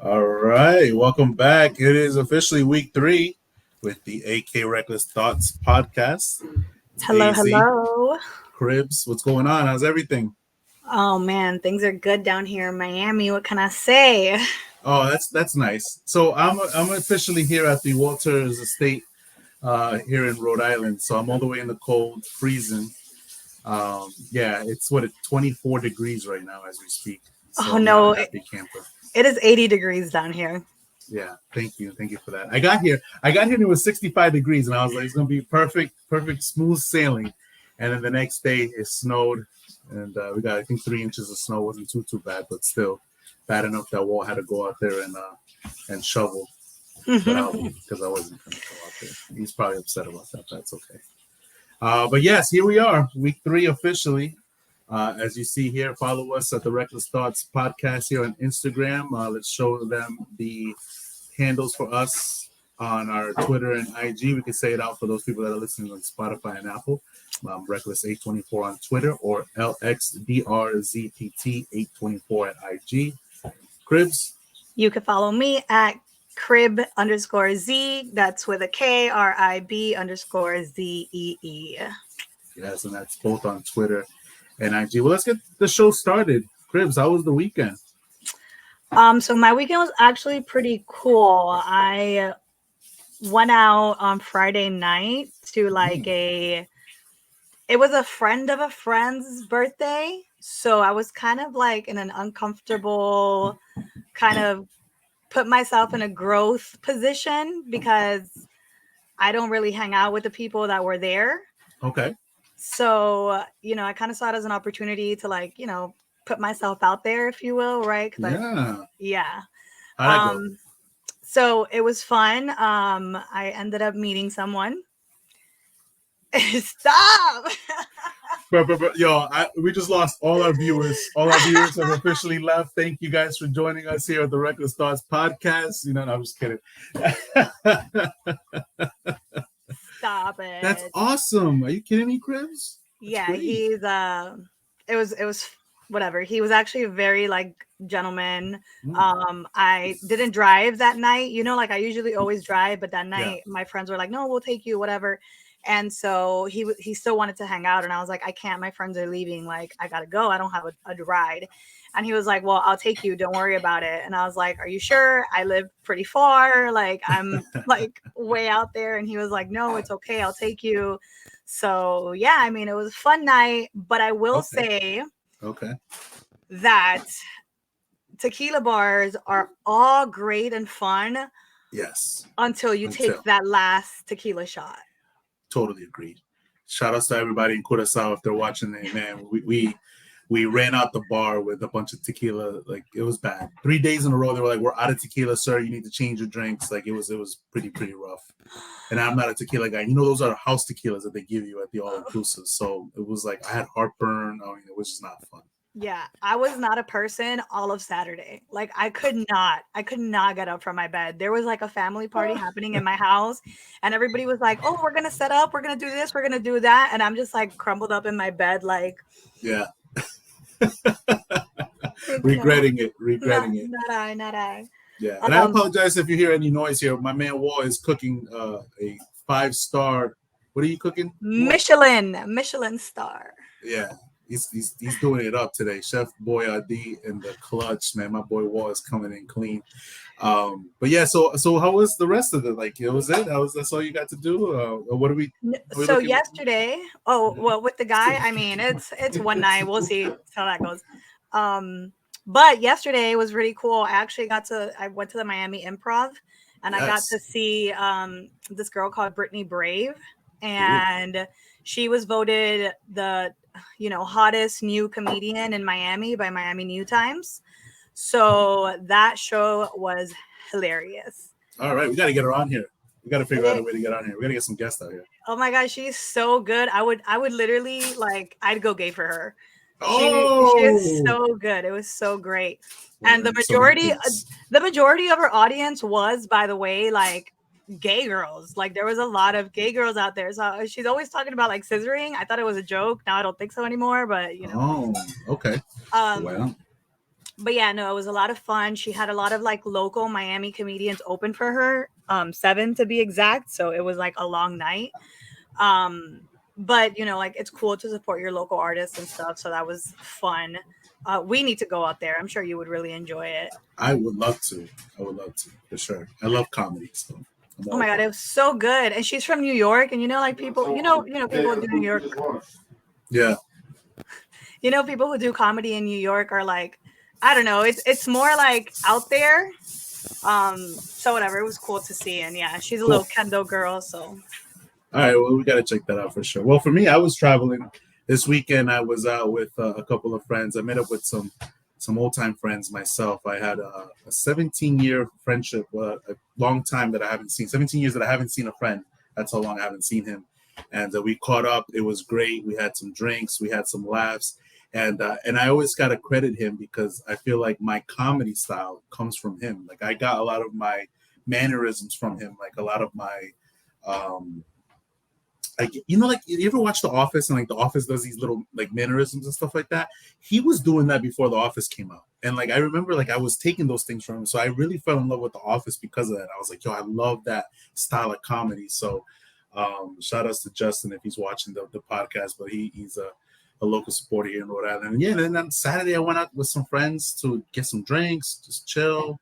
All right, welcome back. It is officially week 3 with the AK Reckless Thoughts podcast. It's Hello, AZ, hello. Cribs. What's going on? How's everything? Oh man, things are good down here in Miami. What can I say? Oh, that's nice. So I'm officially here at the Walters Estate here in Rhode Island. So I'm all the way in the cold, freezing. Yeah, it's 24 degrees right now as we speak. So Oh I'm not a no, happy camper. it is 80 degrees down here. Yeah, thank you for that. I got here and it was 65 degrees, and I was like, it's gonna be perfect, smooth sailing. And then the next day it snowed, and we got I think 3 inches of snow. Wasn't too bad, but still bad enough that Walt had to go out there and shovel without me because I wasn't gonna go out there. He's probably upset about that. That's okay. But yes, here we are, week 3 officially. As you see here, follow us at the Reckless Thoughts podcast here on Instagram. Let's show them the handles for us on our Twitter and IG. We can say it out for those people that are listening on Spotify and Apple. Reckless824 on Twitter or LXDRZTT824 at IG. Cribs. You can follow me at crib_Z. That's with a KRIB_ZEE. Yes, and that's both on Twitter and IG. Well, let's get the show started. Cribs, how was the weekend? So my weekend was actually pretty cool. I went out on Friday night to it was a friend of a friend's birthday. So I was kind of like in an uncomfortable kind of put myself in a growth position because I don't really hang out with the people that were there. Okay. So, I kind of saw it as an opportunity to put myself out there, if you will, right? Yeah. Yeah. How'd that go? So it was fun. I ended up meeting someone. Stop. But yo, we just lost all our viewers. All our viewers have officially left. Thank you guys for joining us here at the Reckless Thoughts podcast. No, I'm just kidding. Stop it. That's awesome. Are you kidding me, Cribs? Yeah, great. he's it was whatever. He was actually a very gentleman. I didn't drive that night. I usually always drive, but that night my friends were like, "No, we'll take you, whatever." And so he still wanted to hang out, and I was like, "I can't. My friends are leaving. Like, I gotta go. I don't have a ride." And he was like, "Well, I'll take you. Don't worry about it." And I was like, "Are you sure? I live pretty far. Like, I'm way out there." And he was like, "No, it's okay. I'll take you." So yeah, I mean, it was a fun night, but I will say that tequila bars are all great and fun. Yes. Until you take that last tequila shot. Totally agreed. Shout outs to everybody in Curacao if they're watching it, man. We ran out the bar with a bunch of tequila. Like, it was bad. 3 days in a row, they were like, "We're out of tequila, sir. You need to change your drinks." Like, it was pretty rough. And I'm not a tequila guy. Those are house tequilas that they give you at the all inclusive. So it was like I had heartburn. I mean, it was just not fun. Yeah, I was not a person all of Saturday. Like, I could not get up from my bed. There was like a family party happening in my house, and everybody was like, "Oh, we're gonna set up. We're gonna do this. We're gonna do that." And I'm just like crumbled up in my bed, like, yeah. regretting it. Not I. Yeah, and I apologize if you hear any noise here. My man Wall is cooking a 5-star. What are you cooking? Michelin star. Yeah, he's doing it up today. Chef Boyardee in the clutch, man. My boy Wall is coming in clean. But yeah, so how was the rest of it? Like, it was it? That's all you got to do? What are we? So yesterday, well, with the guy, I mean, it's one night. We'll see how that goes. But yesterday was really cool. I went to the Miami Improv, and I got to see this girl called Brittany Brave, and she was voted the hottest new comedian in Miami by Miami New Times. So that show was hilarious. All right, we got to get her on here. We got to figure out a way to get on here. We got to get some guests out here. Oh my gosh, she's so good. I would literally I'd go gay for her. She is so good. It was so great. And the majority of her audience was, by the way, like gay girls. Like, there was a lot of gay girls out there. So she's always talking about like scissoring. I thought it was a joke. Now I don't think so anymore, but Oh, okay. Well. but yeah, no, it was a lot of fun. She had a lot of like local Miami comedians open for her, 7 to be exact. So it was like a long night. Um, but like it's cool to support your local artists and stuff. So that was fun. We need to go out there. I'm sure you would really enjoy it. I would love to. I would love to for sure. I love comedy, so I'm Oh all my god, about it it. was so good. And she's from New York, and like people, people who do New York, Yeah, people who do comedy in New York are like, I don't know, it's more like out there. So whatever, it was cool to see, and yeah, she's a cool. little Kendall girl, so All right, well, we got to check that out for sure. Well, for me, I was traveling this weekend. I was out with a couple of friends. I met up with some old time friends myself. I had a 17-year friendship, a long time that I haven't seen. 17 years that I haven't seen a friend. That's how long I haven't seen him. And we caught up. It was great. We had some drinks. We had some laughs. And I always got to credit him because I feel like my comedy style comes from him. Like I got a lot of my mannerisms from him. Like a lot of my um, like like you ever watch The Office and like The Office does these little like mannerisms and stuff like that. He was doing that before The Office came out, and like I remember like I was taking those things from him, so I really fell in love with The Office because of that. I was like, yo, I love that style of comedy. So shout outs to Justin if he's watching the podcast, but he's a local supporter here in Rhode Island. And yeah, and then on Saturday I went out with some friends to get some drinks, just chill,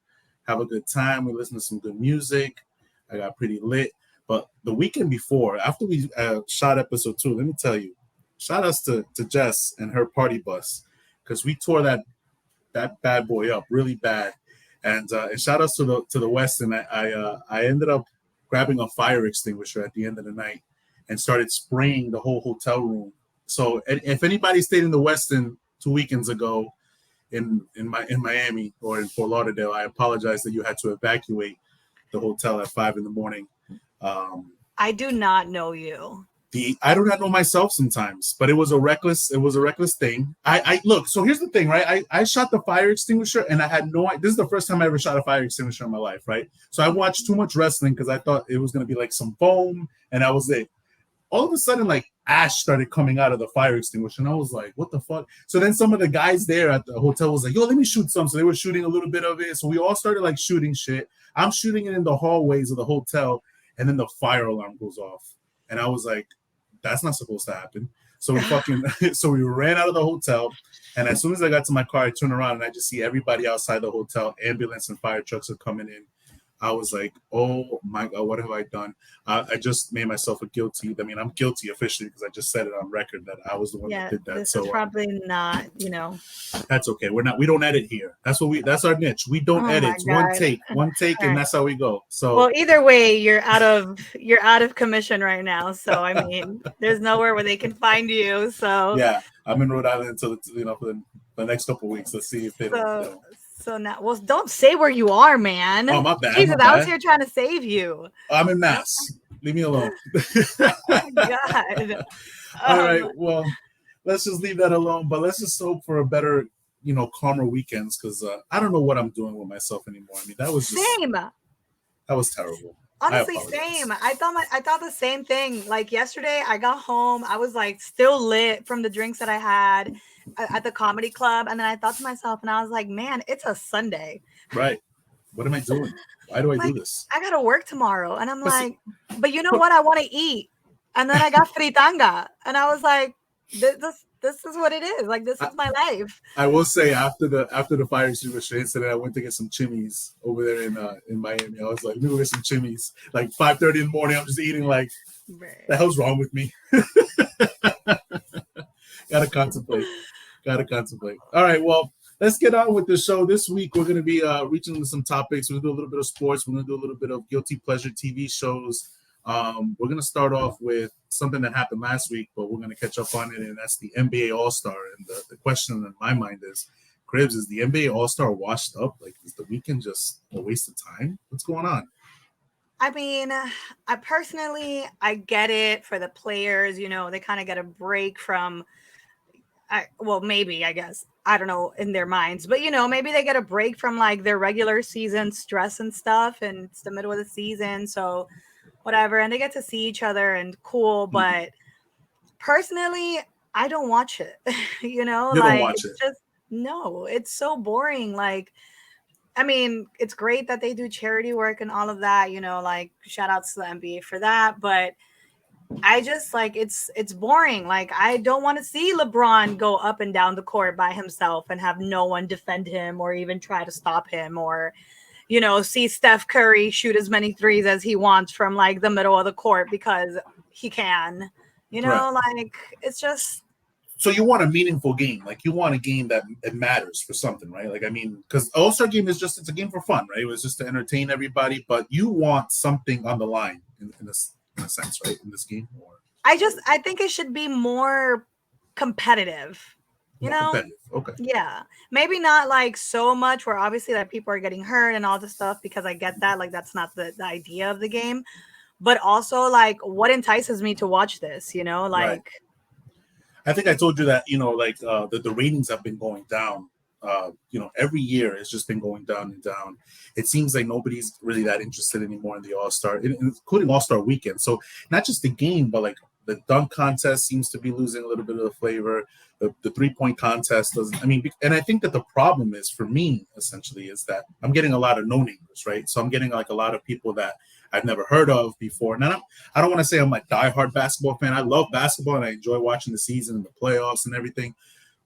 have a good time. We listened to some good music. I got pretty lit. But the weekend before, after we shot episode 2, let me tell you, shout outs to Jess and her party bus because we tore that bad boy up really bad. And shout outs to the Westin. I ended up grabbing a fire extinguisher at the end of the night and started spraying the whole hotel room. So if anybody stayed in the Westin 2 weekends ago in Miami or in Fort Lauderdale, I apologize that you had to evacuate the hotel at 5 in the morning. I do not know you. I do not know myself sometimes, but it was a reckless thing. I look, so here's the thing, right? I shot the fire extinguisher and I had no idea. This is the first time I ever shot a fire extinguisher in my life, right? So I watched too much wrestling because I thought it was gonna be like some foam and that was it. All of a sudden, like ash started coming out of the fire extinguisher, and I was like, "What the fuck?" So then some of the guys there at the hotel was like, "Yo, let me shoot some." So they were shooting a little bit of it. So we all started like shooting shit. I'm shooting it in the hallways of the hotel, and then the fire alarm goes off, and I was like, "That's not supposed to happen." So we fucking so we ran out of the hotel, and as soon as I got to my car, I turned around and I just see everybody outside the hotel. Ambulance and fire trucks are coming in. I was like, oh my God, what have I done? I just made myself a guilty. I mean, I'm guilty officially because I just said it on record that I was the one that Yeah, did that. this So is probably not, that's okay. We don't edit here. That's our niche. We don't Oh edit. my It's god. one take, All and right. that's how we go. So Well, either way, you're out of commission right now. So I mean, there's nowhere where they can find you. So yeah, I'm in Rhode Island until for the next couple of weeks. Let's see if they don't. so so now, well, don't say where you are, Oh, man. my bad, Jesus, my I was bad. here trying to save you. I'm in Mass. Leave me alone. Oh my god. All right. Um, Well, let's just leave that alone. But let's just hope for a better, calmer weekends because I don't know what I'm doing with myself anymore. I mean, same. that was terrible. I Honestly, apologize. same. I thought the same thing. Like yesterday, I got home. I was like still lit from the drinks that I had at the comedy club, and then I thought to myself, and I was like, man, it's a Sunday. Right. What am I doing? Why do I do Like this? I gotta work tomorrow, and I'm But see, like, but you know but what? I want to eat, and then I got fritanga, and I was like, this is what it is. Like this I, is my life. I will say after the fire extinguisher incident, I went to get some chimneys over there in Miami. I was like, let me go get some chimneys. Like 5:30 in the morning, I'm just eating. Like, Bruh. the hell's wrong with me? Gotta contemplate. Gotta contemplate. All right, well, let's get on with the show. This week, we're going to be reaching into some topics. We're going to do a little bit of sports. We're going to do a little bit of guilty pleasure TV shows. We're going to start off with something that happened last week, but we're going to catch up on it, and that's the NBA All-Star. And the question in my mind is, Cribs, is the NBA All-Star washed up? Like, is the weekend just a waste of time? What's going on? I mean, I personally, I get it for the players. They kind of get a break from well, maybe, I guess, I don't know, in their minds, but maybe they get a break from like their regular season stress and stuff, and it's the middle of the season, so whatever, and they get to see each other and cool. Mhm. But personally, I don't watch it. You don't Like watch it's it. just No, it's so boring. Like, I mean, it's great that they do charity work and all of that, like shout outs to the NBA for that, but I just like it's boring. Like I don't want to see LeBron go up and down the court by himself and have no one defend him or even try to stop him, or see Steph Curry shoot as many threes as he wants from like the middle of the court because he can. Right. Like it's just So you want a meaningful game, like you want a game that it matters for something, right? Like I mean, because All Star Game is just it's a game for fun, right? It was just to entertain everybody, but you want something on the line in a sense, right? In this game, or I think it should be more competitive. You more know? competitive. Okay. Yeah. Maybe not like so much where obviously like people are getting hurt and all this stuff, because I get that. Like that's not the idea of the game. But also like what entices me to watch this, Right. like I think I told you that like the ratings have been going down. Every year it's just been going down and down. It seems like nobody's really that interested anymore in the All Star, including All Star Weekend. So not just the game, but like the dunk contest seems to be losing a little bit of the flavor. The 3-point contest doesn't. I mean, and I think that the problem is for me essentially is that I'm getting a lot of no namers, right? So I'm getting like a lot of people that I've never heard of before. Now I don't want to say I'm a diehard basketball fan. I love basketball and I enjoy watching the season and the playoffs and everything.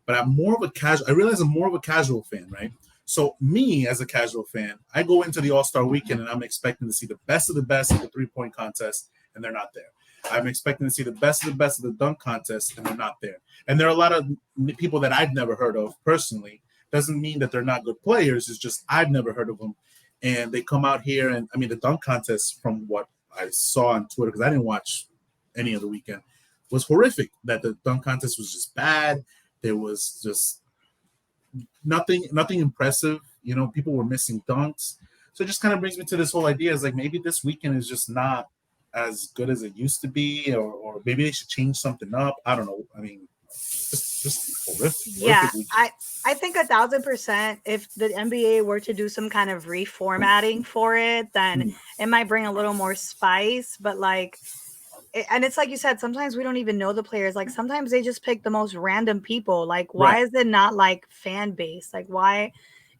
But I'm more of a casual. I realize I'm more of a casual fan, right? So me as a casual fan, I go into the All-Star Weekend and I'm expecting to see the best of the best of the 3-point contest, and they're not there. I'm expecting to see the best of the best of the dunk contest, and they're not there. And there are a lot of people that I've never heard of personally. Doesn't mean that they're not good players. It's just I've never heard of them. And they come out here, and I mean, the dunk contest, from what I saw on Twitter, because I didn't watch any of the weekend, was horrific. That the dunk contest was just bad. There was just nothing impressive. People were missing dunks. So it just kind of brings me to this whole idea is like maybe this weekend is just not as good as it used to be, or maybe they should change something up. I don't know. I mean, just horrific. Yeah, weekend. I think 1,000%. If the NBA were to do some kind of reformatting for it, then it might bring a little more spice. But like, and it's like you said, sometimes we don't even know the players. Like sometimes they just pick the most random people. Like, why is it not like fan base? Like, why?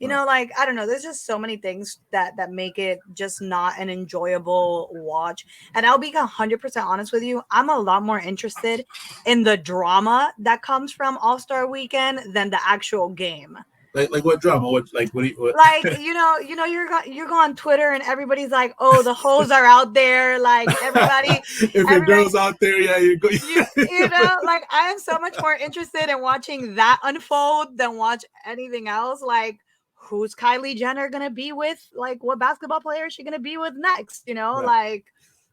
Like I don't know. There's just so many things that make it just not an enjoyable watch. And I'll be 100% honest with you. I'm a lot more interested in the drama that comes from All-Star Weekend than the actual game. Like what drama? What? Like you're going on Twitter and everybody's like, oh, the hoes are out there. Like everybody, if your girl's out there, yeah, you go. Like I am so much more interested in watching that unfold than watch anything else. Like, who's Kylie Jenner gonna be with? Like, what basketball player is she gonna be with next? Like,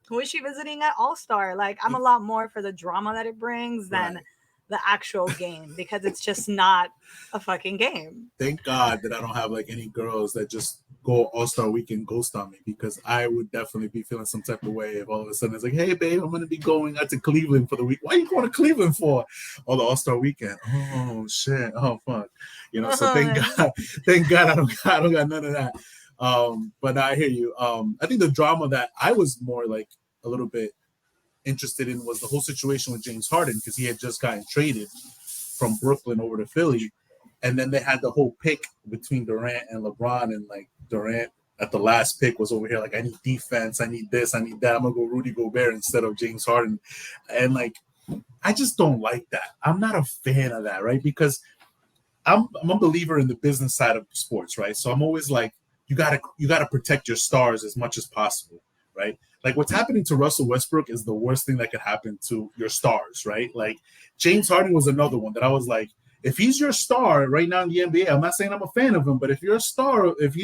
who is she visiting at All-Star? Like, I'm a lot more for the drama that it brings than the actual game, because it's just not a fucking game. Thank God that I don't have like any girls that just go All-Star Weekend ghost on me, because I would definitely be feeling some type of way if all of a sudden it's like, hey babe, I'm gonna be going out to Cleveland for the week. Why are you going to Cleveland for? Oh, the All-Star Weekend. Oh shit. Oh fuck. So thank God I don't got none of that. But I hear you. I think the drama that I was more like a little bit interested in was the whole situation with James Harden, because he had just gotten traded from Brooklyn over to Philly, and then they had the whole pick between Durant and LeBron, and like Durant at the last pick was over here like, I need defense, I need this, I need that, I'm gonna go Rudy Gobert instead of James Harden. And like, I just don't like that. I'm not a fan of that, right? Because I'm a believer in the business side of sports, right? So I'm always like, you gotta protect your stars as much as possible, right? Like what's happening to Russell Westbrook is the worst thing that could happen to your stars, right? Like James Harden was another one that I was like, if he's your star right now in the NBA, I'm not saying I'm a fan of him, but if he's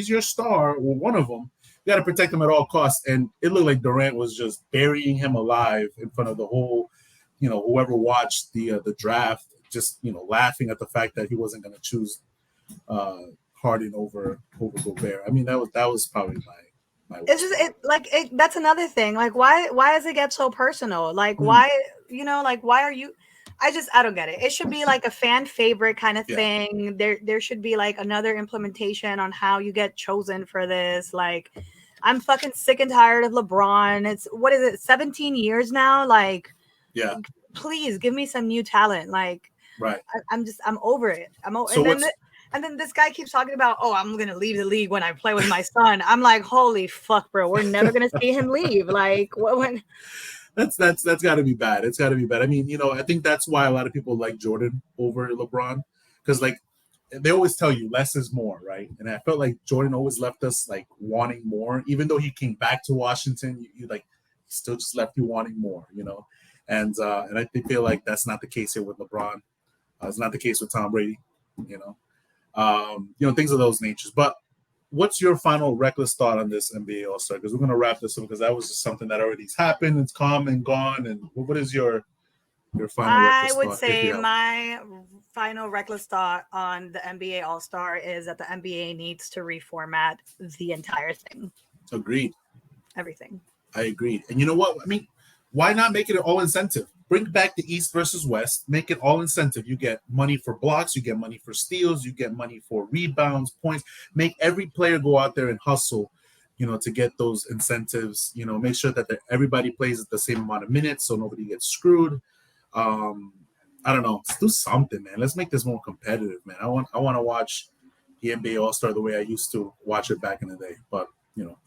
your star or one of them, you got to protect him at all costs. And it looked like Durant was just burying him alive in front of the whole, whoever watched the draft, just laughing at the fact that he wasn't going to choose Harden over Gobert. I mean, that was probably my. It's just that's another thing. Like, why does it get so personal? Like, why are you? I don't get it. It should be like a fan favorite kind of thing. There should be like another implementation on how you get chosen for this. Like, I'm fucking sick and tired of LeBron. It's what is it, 17 years now? Like, please give me some new talent. Like, right. I'm over it. And then this guy keeps talking about, oh, I'm gonna leave the league when I play with my son. I'm like, holy fuck, bro, we're never gonna see him leave. Like, what? When? That's got to be bad. It's got to be bad. I mean, I think that's why a lot of people like Jordan over LeBron, because like they always tell you less is more, right? And I felt like Jordan always left us like wanting more, even though he came back to Washington. You like he still just left you wanting more, And I feel like that's not the case here with LeBron. It's not the case with Tom Brady, things of those natures. But what's your final reckless thought on this NBA All-Star? Because we're going to wrap this up because that was just something that already happened. It's come and gone. And what is your final reckless thought? I would say my final reckless thought on the NBA All-Star is that the NBA needs to reformat the entire thing. Agreed. Everything. I agreed. And you know what? I mean, why not make it an all incentive? Bring back the East versus West. Make it all incentive. You get money for blocks. You get money for steals. You get money for rebounds, points. Make every player go out there and hustle, to get those incentives. Make sure that everybody plays at the same amount of minutes so nobody gets screwed. I don't know. Let's do something, man. Let's make this more competitive, man. I want to watch the NBA All-Star the way I used to watch it back in the day. But,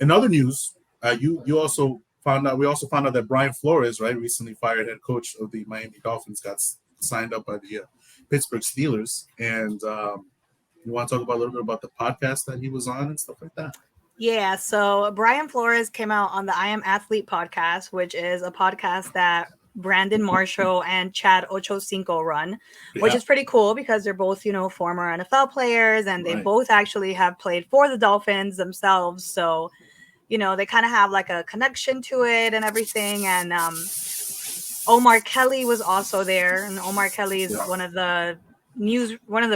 in other news, we also found out that Brian Flores, right, recently fired head coach of the Miami Dolphins, got signed up by the Pittsburgh Steelers. And you want to talk about a little bit about the podcast that he was on and stuff like that? Yeah, so Brian Flores came out on the I Am Athlete podcast, which is a podcast that Brandon Marshall and Chad Ochocinco run, which is pretty cool because they're both, former NFL players, and they both actually have played for the Dolphins themselves. So, they kind of have like a connection to it and everything. And Omar Kelly was also there, and Omar Kelly is one of the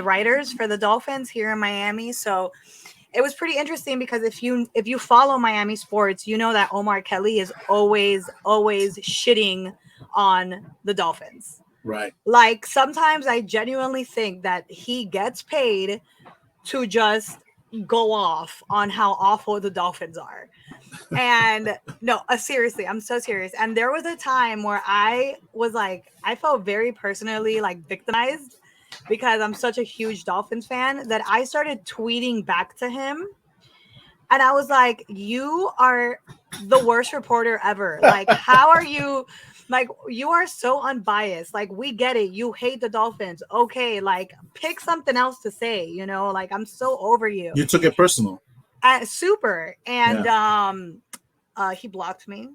writers for the Dolphins here in Miami. So it was pretty interesting because if you follow Miami sports, you know that Omar Kelly is always shitting on the Dolphins. Right. Like sometimes I genuinely think that he gets paid to just go off on how awful the Dolphins are. And no, seriously, I'm so serious. And there was a time where I felt very personally like victimized because I'm such a huge Dolphins fan that I started tweeting back to him. And I was like, you are the worst reporter ever. Like, how are you? Like, you are so unbiased. Like, we get it. You hate the Dolphins. Okay, like, pick something else to say, Like, I'm so over you. You took it personal. Super. And he blocked me.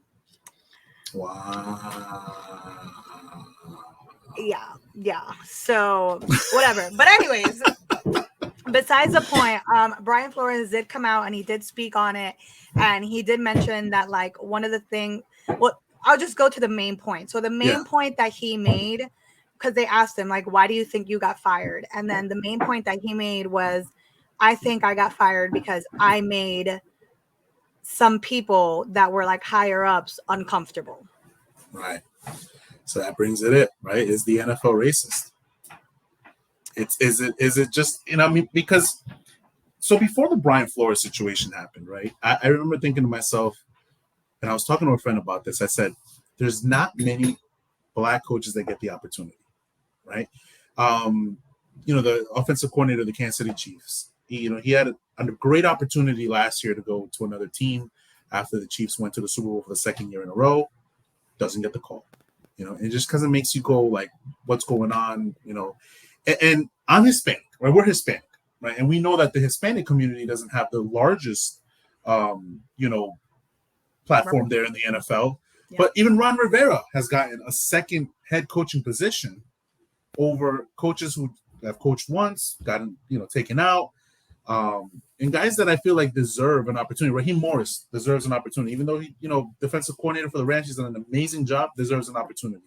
Wow. Yeah. So, whatever. But anyways, besides the point, Brian Flores did come out and he did speak on it. And he did mention that, like, one of the things... Well, I'll just go to the main point. So the main point that he made, because they asked him, like, why do you think you got fired? And then the main point that he made was, I think I got fired because I made some people that were like higher ups uncomfortable. Right. So that brings it, right? Is the NFL racist? Is it just, because so before the Brian Flores situation happened, right? I remember thinking to myself, and I was talking to a friend about this. I said, there's not many black coaches that get the opportunity, right? The offensive coordinator of the Kansas City Chiefs, he had a great opportunity last year to go to another team after the Chiefs went to the Super Bowl for the second year in a row, doesn't get the call, and just because it makes you go like, what's going on, and I'm Hispanic, right? We're Hispanic, right? And we know that the Hispanic community doesn't have the largest, platform there in the NFL. Yeah. But even Ron Rivera has gotten a second head coaching position over coaches who have coached once, gotten, taken out, and guys that I feel like deserve an opportunity. Raheem Morris deserves an opportunity, even though he, defensive coordinator for the Rams, he's done an amazing job, deserves an opportunity.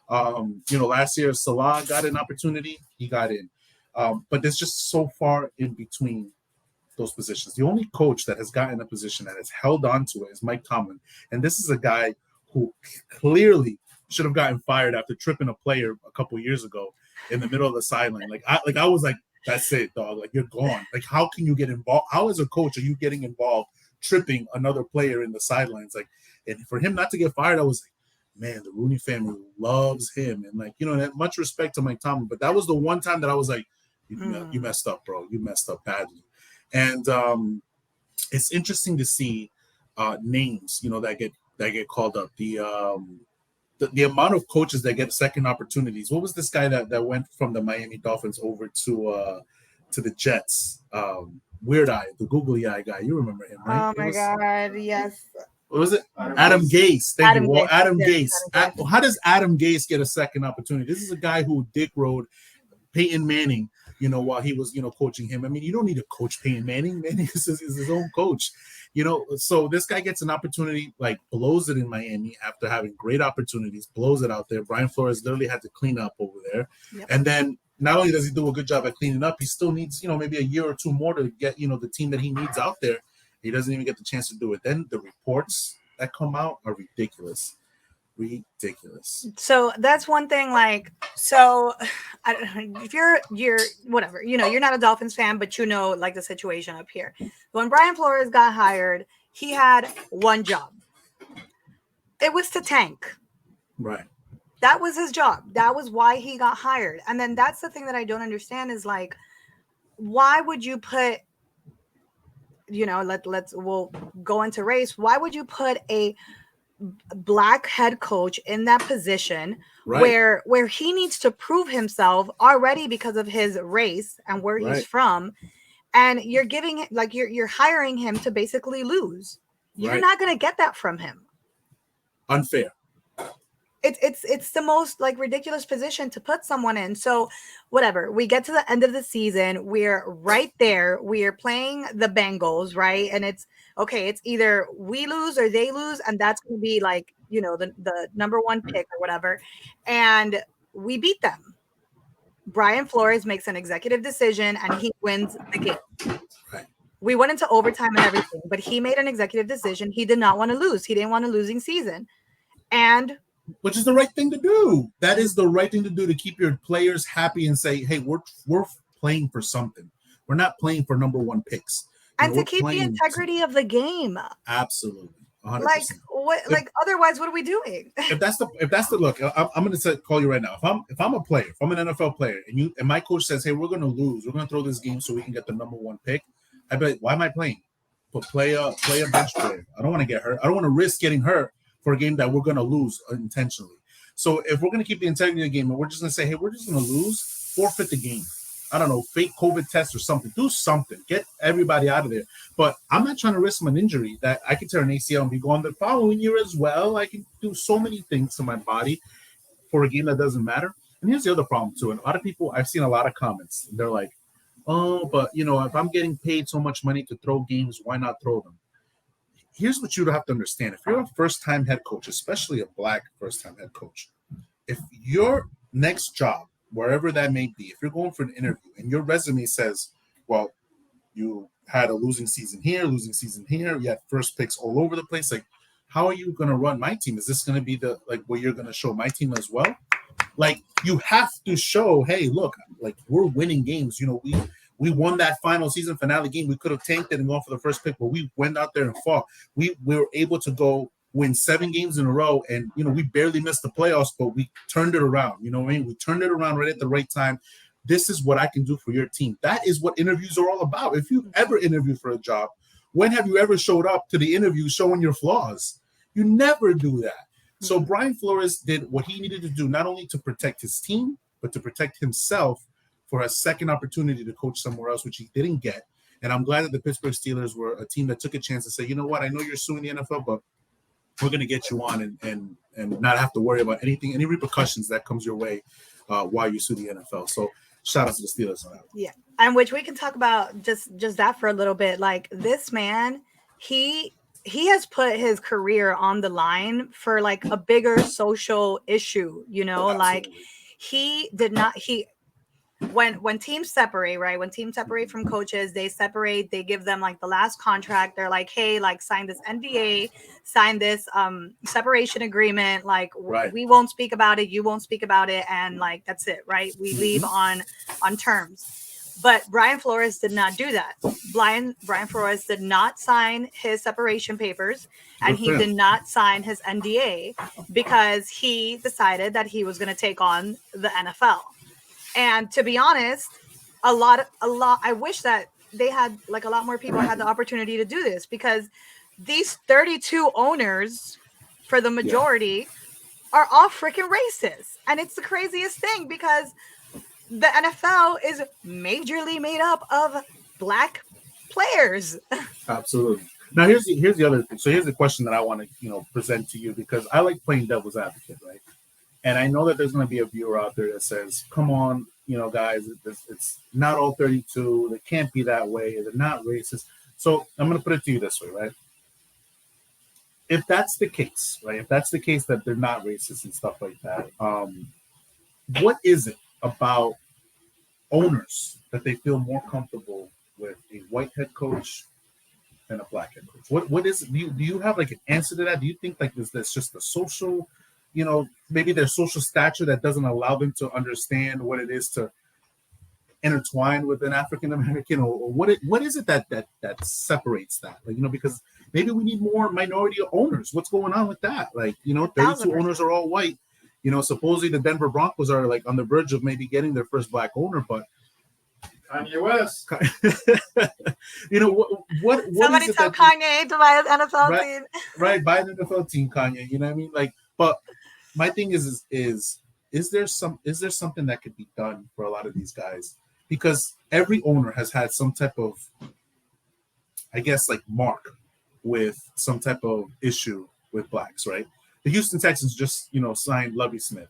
Last year Salah got an opportunity, he got in. But there's just so far in between those positions. The only coach that has gotten a position that has held on to it is Mike Tomlin. And this is a guy who clearly should have gotten fired after tripping a player a couple years ago in the middle of the sideline. I was like, that's it, dog. Like, you're gone. Like, how can you get involved? How, as a coach, are you getting involved tripping another player in the sidelines? Like, and for him not to get fired, I was like, man, the Rooney family loves him. And, like, that much respect to Mike Tomlin. But that was the one time that I was like, You messed up, bro. You messed up badly. And it's interesting to see names, that get called up. The amount of coaches that get second opportunities. What was this guy that went from the Miami Dolphins over to the Jets? Weird Eye, the googly eye guy. You remember him, right? Oh my God, yes. What was it? Adam Gase. Thank you. Well, Adam Gase. Adam Gase. How does Adam Gase get a second opportunity? This is a guy who dick rode Peyton Manning, while he was, coaching him. I mean, you don't need to coach Peyton Manning. Manning is his own coach, So this guy gets an opportunity, like blows it in Miami after having great opportunities, blows it out there. Brian Flores literally had to clean up over there. Yep. And then not only does he do a good job at cleaning up, he still needs, maybe a year or two more to get, the team that he needs out there. He doesn't even get the chance to do it. Then the reports that come out are ridiculous. So that's one thing. Like, so if you're whatever, you're not a Dolphins fan, but like the situation up here. When Brian Flores got hired, he had one job. It was to tank. Right. That was his job. That was why he got hired. And then that's the thing that I don't understand is like, why would you put, we'll go into race. Why would you put a black head coach in that position, right, where he needs to prove himself already because of his race and where he's from, and you're giving like you're hiring him to basically lose? You're not going to get that from him. Unfair. It's the most like ridiculous position to put someone in. So whatever, we get to the end of the season, we're right there, we are playing the Bengals, right? And it's okay, it's either we lose or they lose, and that's going to be like, the number one pick or whatever, and we beat them. Brian Flores makes an executive decision and he wins the game. Right. We went into overtime and everything, but he made an executive decision. He did not want to lose. He didn't want a losing season. And which is the right thing to do. That is the right thing to do, to keep your players happy and say, hey, we're playing for something. We're not playing for number one picks. And to keep the integrity of the game. Absolutely. 100%. Like what? Like otherwise, what are we doing? If that's the look, I'm going to call you right now. If I'm a player, if I'm an NFL player, and my coach says, hey, we're going to lose, we're going to throw this game so we can get the number one pick, I'd be like, why am I playing? But play a bench player. I don't want to get hurt. I don't want to risk getting hurt for a game that we're going to lose intentionally. So if we're going to keep the integrity of the game and we're just going to say, hey, we're just going to lose, forfeit the game. I don't know, fake COVID test or something. Do something. Get everybody out of there. But I'm not trying to risk an injury that I could tear an ACL and be gone the following year as well. I can do so many things to my body for a game that doesn't matter. And here's the other problem too. And a lot of people, I've seen a lot of comments. And they're like, oh, but if I'm getting paid so much money to throw games, why not throw them? Here's what you have to understand. If you're a first-time head coach, especially a black first-time head coach, if your next job, wherever that may be, if you're going for an interview and your resume says, well, you had a losing season here, you had first picks all over the place, like, how are you going to run my team? Is this going to be where you're going to show my team as well? Like, you have to show, hey, look, like, we're winning games. We won that final season finale game. We could have tanked it and gone for the first pick, but we went out there and fought. We were able to go win 7 games in a row, and we barely missed the playoffs, but we turned it around. You know what I mean? We turned it around right at the right time. This is what I can do for your team. That is what interviews are all about. If you ever interview for a job, when have you ever showed up to the interview showing your flaws? You never do that. So Brian Flores did what he needed to do, not only to protect his team, but to protect himself for a second opportunity to coach somewhere else, which he didn't get. And I'm glad that the Pittsburgh Steelers were a team that took a chance to say, you know what, I know you're suing the NFL, but we're going to get you on and not have to worry about any repercussions that comes your way while you sue the NFL. So shout out to the Steelers on that. Yeah, and which we can talk about just that for a little bit. Like, this man, he has put his career on the line for like a bigger social issue, Absolutely. Like he did not, when teams separate, right? When teams separate from coaches, they separate, they give them like the last contract. They're like, hey, like, sign this NDA, sign this separation agreement. Like, we won't speak about it. You won't speak about it. And like, that's it, right? We leave on terms. But Brian Flores did not do that. Brian Flores did not sign his separation papers, and he did not sign his NDA because he decided that he was going to take on the NFL. And to be honest, a lot. I wish that they had like a lot more people had the opportunity to do this, because these 32 owners, for the Yeah, majority, are all freaking racist. And it's the craziest thing, because the NFL is majorly made up of black players. absolutely. Now here's the other thing. So here's the question that I want to present to you, because I like playing devil's advocate, right? And I know that there's going to be a viewer out there that says, "Come on, guys, it's not all 32. They can't be that way. They're not racist." So I'm going to put it to you this way, right? If that's the case, right? If that's the case that they're not racist and stuff like that, what is it about owners that they feel more comfortable with a white head coach than a black head coach? What is it? Do you have like an answer to that? Do you think like that's just the social, maybe their social stature that doesn't allow them to understand what it is to intertwine with an African American, or what is it that separates that? Like, because maybe we need more minority owners. What's going on with that? Like, 32 owners 1,000%. are all white. Supposedly the Denver Broncos are like on the verge of maybe getting their first black owner, but Kanye West. What Somebody is it tell that Kanye to buy his NFL right, team. right, buy an NFL team, Kanye? You know what I mean? Like, but my thing is there something that could be done for a lot of these guys? Because every owner has had some type of, I guess, like mark with some type of issue with blacks, right? The Houston Texans just, signed Lovie Smith.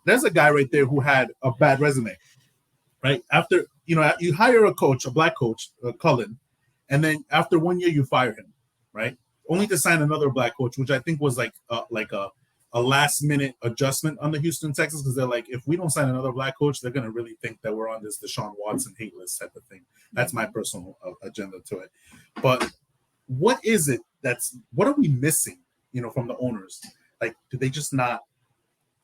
There's a guy right there who had a bad resume, right? After, you hire a coach, a black coach, Cullen, and then after 1 year you fire him, right? Only to sign another black coach, which I think was like a last minute adjustment on the Houston Texans, because they're like, if we don't sign another black coach, they're going to really think that we're on this Deshaun Watson hate list type of thing. That's my personal agenda to it. But what is it what are we missing, from the owners? Like, do they just not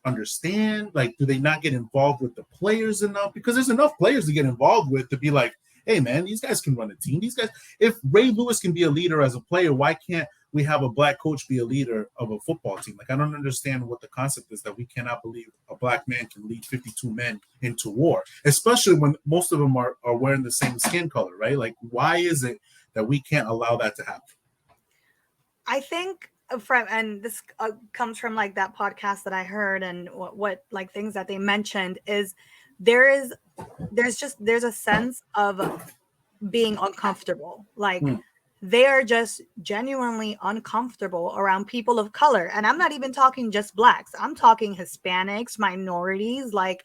understand? Like, do they not get involved with the players enough? Because there's enough players to get involved with to be like, hey man, these guys can run a team. These guys, if Ray Lewis can be a leader as a player, why can't we have a black coach be a leader of a football team? Like, I don't understand what the concept is that we cannot believe a black man can lead 52 men into war, especially when most of them are wearing the same skin color, right? Like, why is it that we can't allow that to happen? I think and this comes from like that podcast that I heard, and what like things that they mentioned is there's a sense of being uncomfortable. Like, they are just genuinely uncomfortable around people of color. And I'm not even talking just blacks. I'm talking Hispanics, minorities. Like,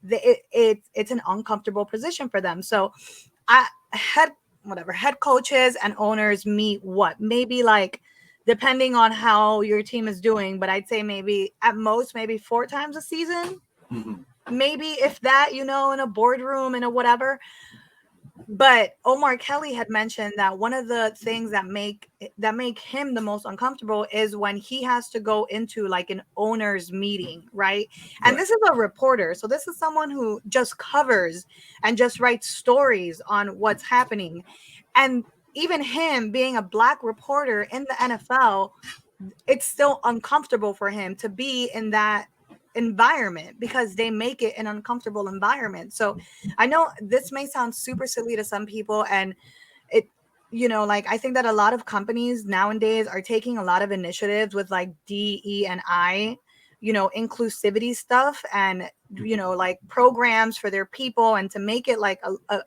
it's an uncomfortable position for them. So head coaches and owners meet maybe like, depending on how your team is doing, but I'd say maybe at most maybe 4 times a season. Maybe if that, in a boardroom and a whatever. But Omar Kelly had mentioned that one of the things that make him the most uncomfortable is when he has to go into like an owner's meeting, right? And this is a reporter. So this is someone who just covers and just writes stories on what's happening. And even him being a black reporter in the NFL, it's still uncomfortable for him to be in that environment, because they make it an uncomfortable environment. So I know this may sound super silly to some people, and it, like, I think that a lot of companies nowadays are taking a lot of initiatives with like DE&I, inclusivity stuff, and like programs for their people, and to make it like a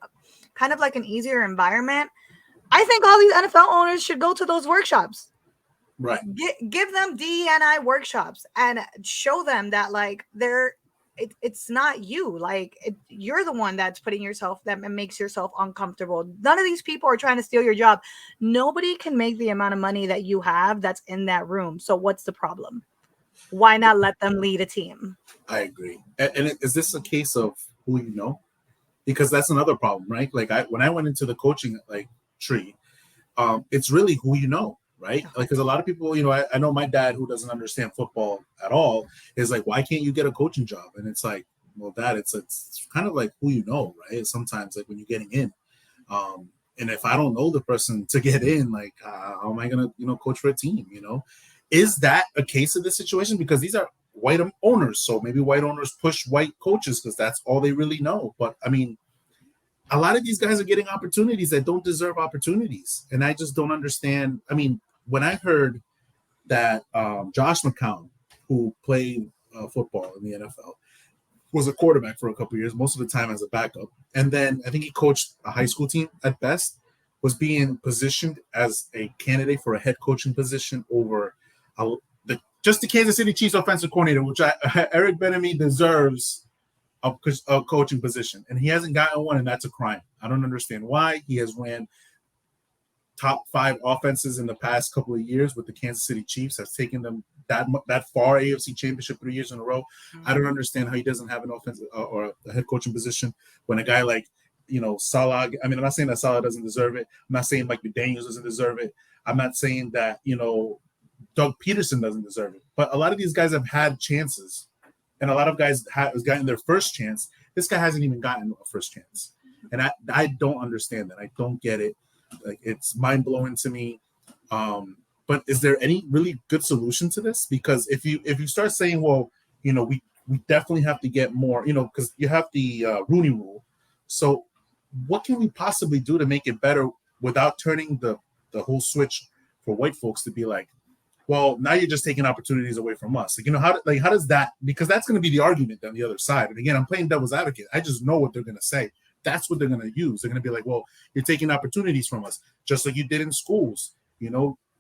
kind of like an easier environment. I think all these NFL owners should go to those workshops. Right. Give them DE&I workshops and show them that like it's not you. Like, you're the one that's putting yourself, that makes yourself uncomfortable. None of these people are trying to steal your job. Nobody can make the amount of money that you have that's in that room. So what's the problem? Why not let them lead a team? I agree. And is this a case of who you know? Because that's another problem, right? Like, when I went into the coaching like tree, it's really who you know. Right? Like, because a lot of people, I know my dad, who doesn't understand football at all, is like, why can't you get a coaching job? And it's like, well, Dad, it's kind of like who you know, right? Sometimes, like, when you're getting in, and if I don't know the person to get in, like, how am I gonna, coach for a team? Is that a case of this situation? Because these are white owners, so maybe white owners push white coaches because that's all they really know. But I mean, a lot of these guys are getting opportunities that don't deserve opportunities. And I just don't understand. I mean, when I heard that Josh McCown, who played football in the NFL, was a quarterback for a couple of years, most of the time as a backup. And then I think he coached a high school team at best, was being positioned as a candidate for a head coaching position over just the Kansas City Chiefs offensive coordinator, which Eric Bieniemy deserves a coaching position. And he hasn't gotten one, and that's a crime. I don't understand why. He has ran top 5 offenses in the past couple of years with the Kansas City Chiefs, has taken them that far AFC Championship 3 years in a row. Mm-hmm. I don't understand how he doesn't have an offensive or a head coaching position when a guy like, Salah. I mean, I'm not saying that Salah doesn't deserve it. I'm not saying Mike McDaniels doesn't deserve it. I'm not saying that, Doug Peterson doesn't deserve it. But a lot of these guys have had chances, and a lot of guys have gotten their first chance. This guy hasn't even gotten a first chance. And I don't understand that. I don't get it. Like, it's mind-blowing to me. But is there any really good solution to this? Because if you start saying, well, we definitely have to get more, because you have the Rooney Rule. So what can we possibly do to make it better without turning the whole switch for white folks to be like, well, now you're just taking opportunities away from us. Like, how does that, because that's going to be the argument on the other side. And again, I'm playing devil's advocate. I just know what they're going to say. That's what they're going to use. They're going to be like, well, you're taking opportunities from us, just like you did in schools.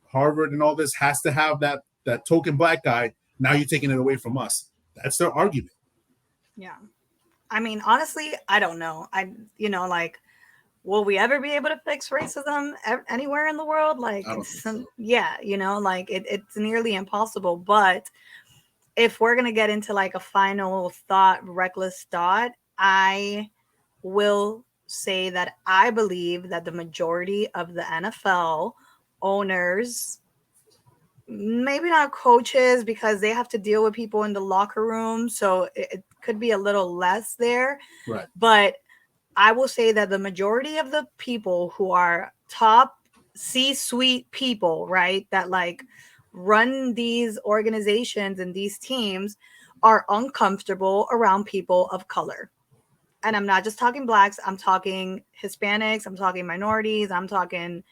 Harvard and all this has to have that token black guy. Now you're taking it away from us. That's their argument. Yeah. I mean, honestly, I don't know. Will we ever be able to fix racism anywhere in the world? Like, it's nearly impossible. But if we're going to get into like a final thought, reckless thought, I will say that I believe that the majority of the NFL owners, maybe not coaches, because they have to deal with people in the locker room, so it could be a little less there. Right. But I will say that the majority of the people who are top C-suite people, right, that like run these organizations and these teams are uncomfortable around people of color. And I'm not just talking blacks, I'm talking Hispanics, I'm talking minorities, I'm talking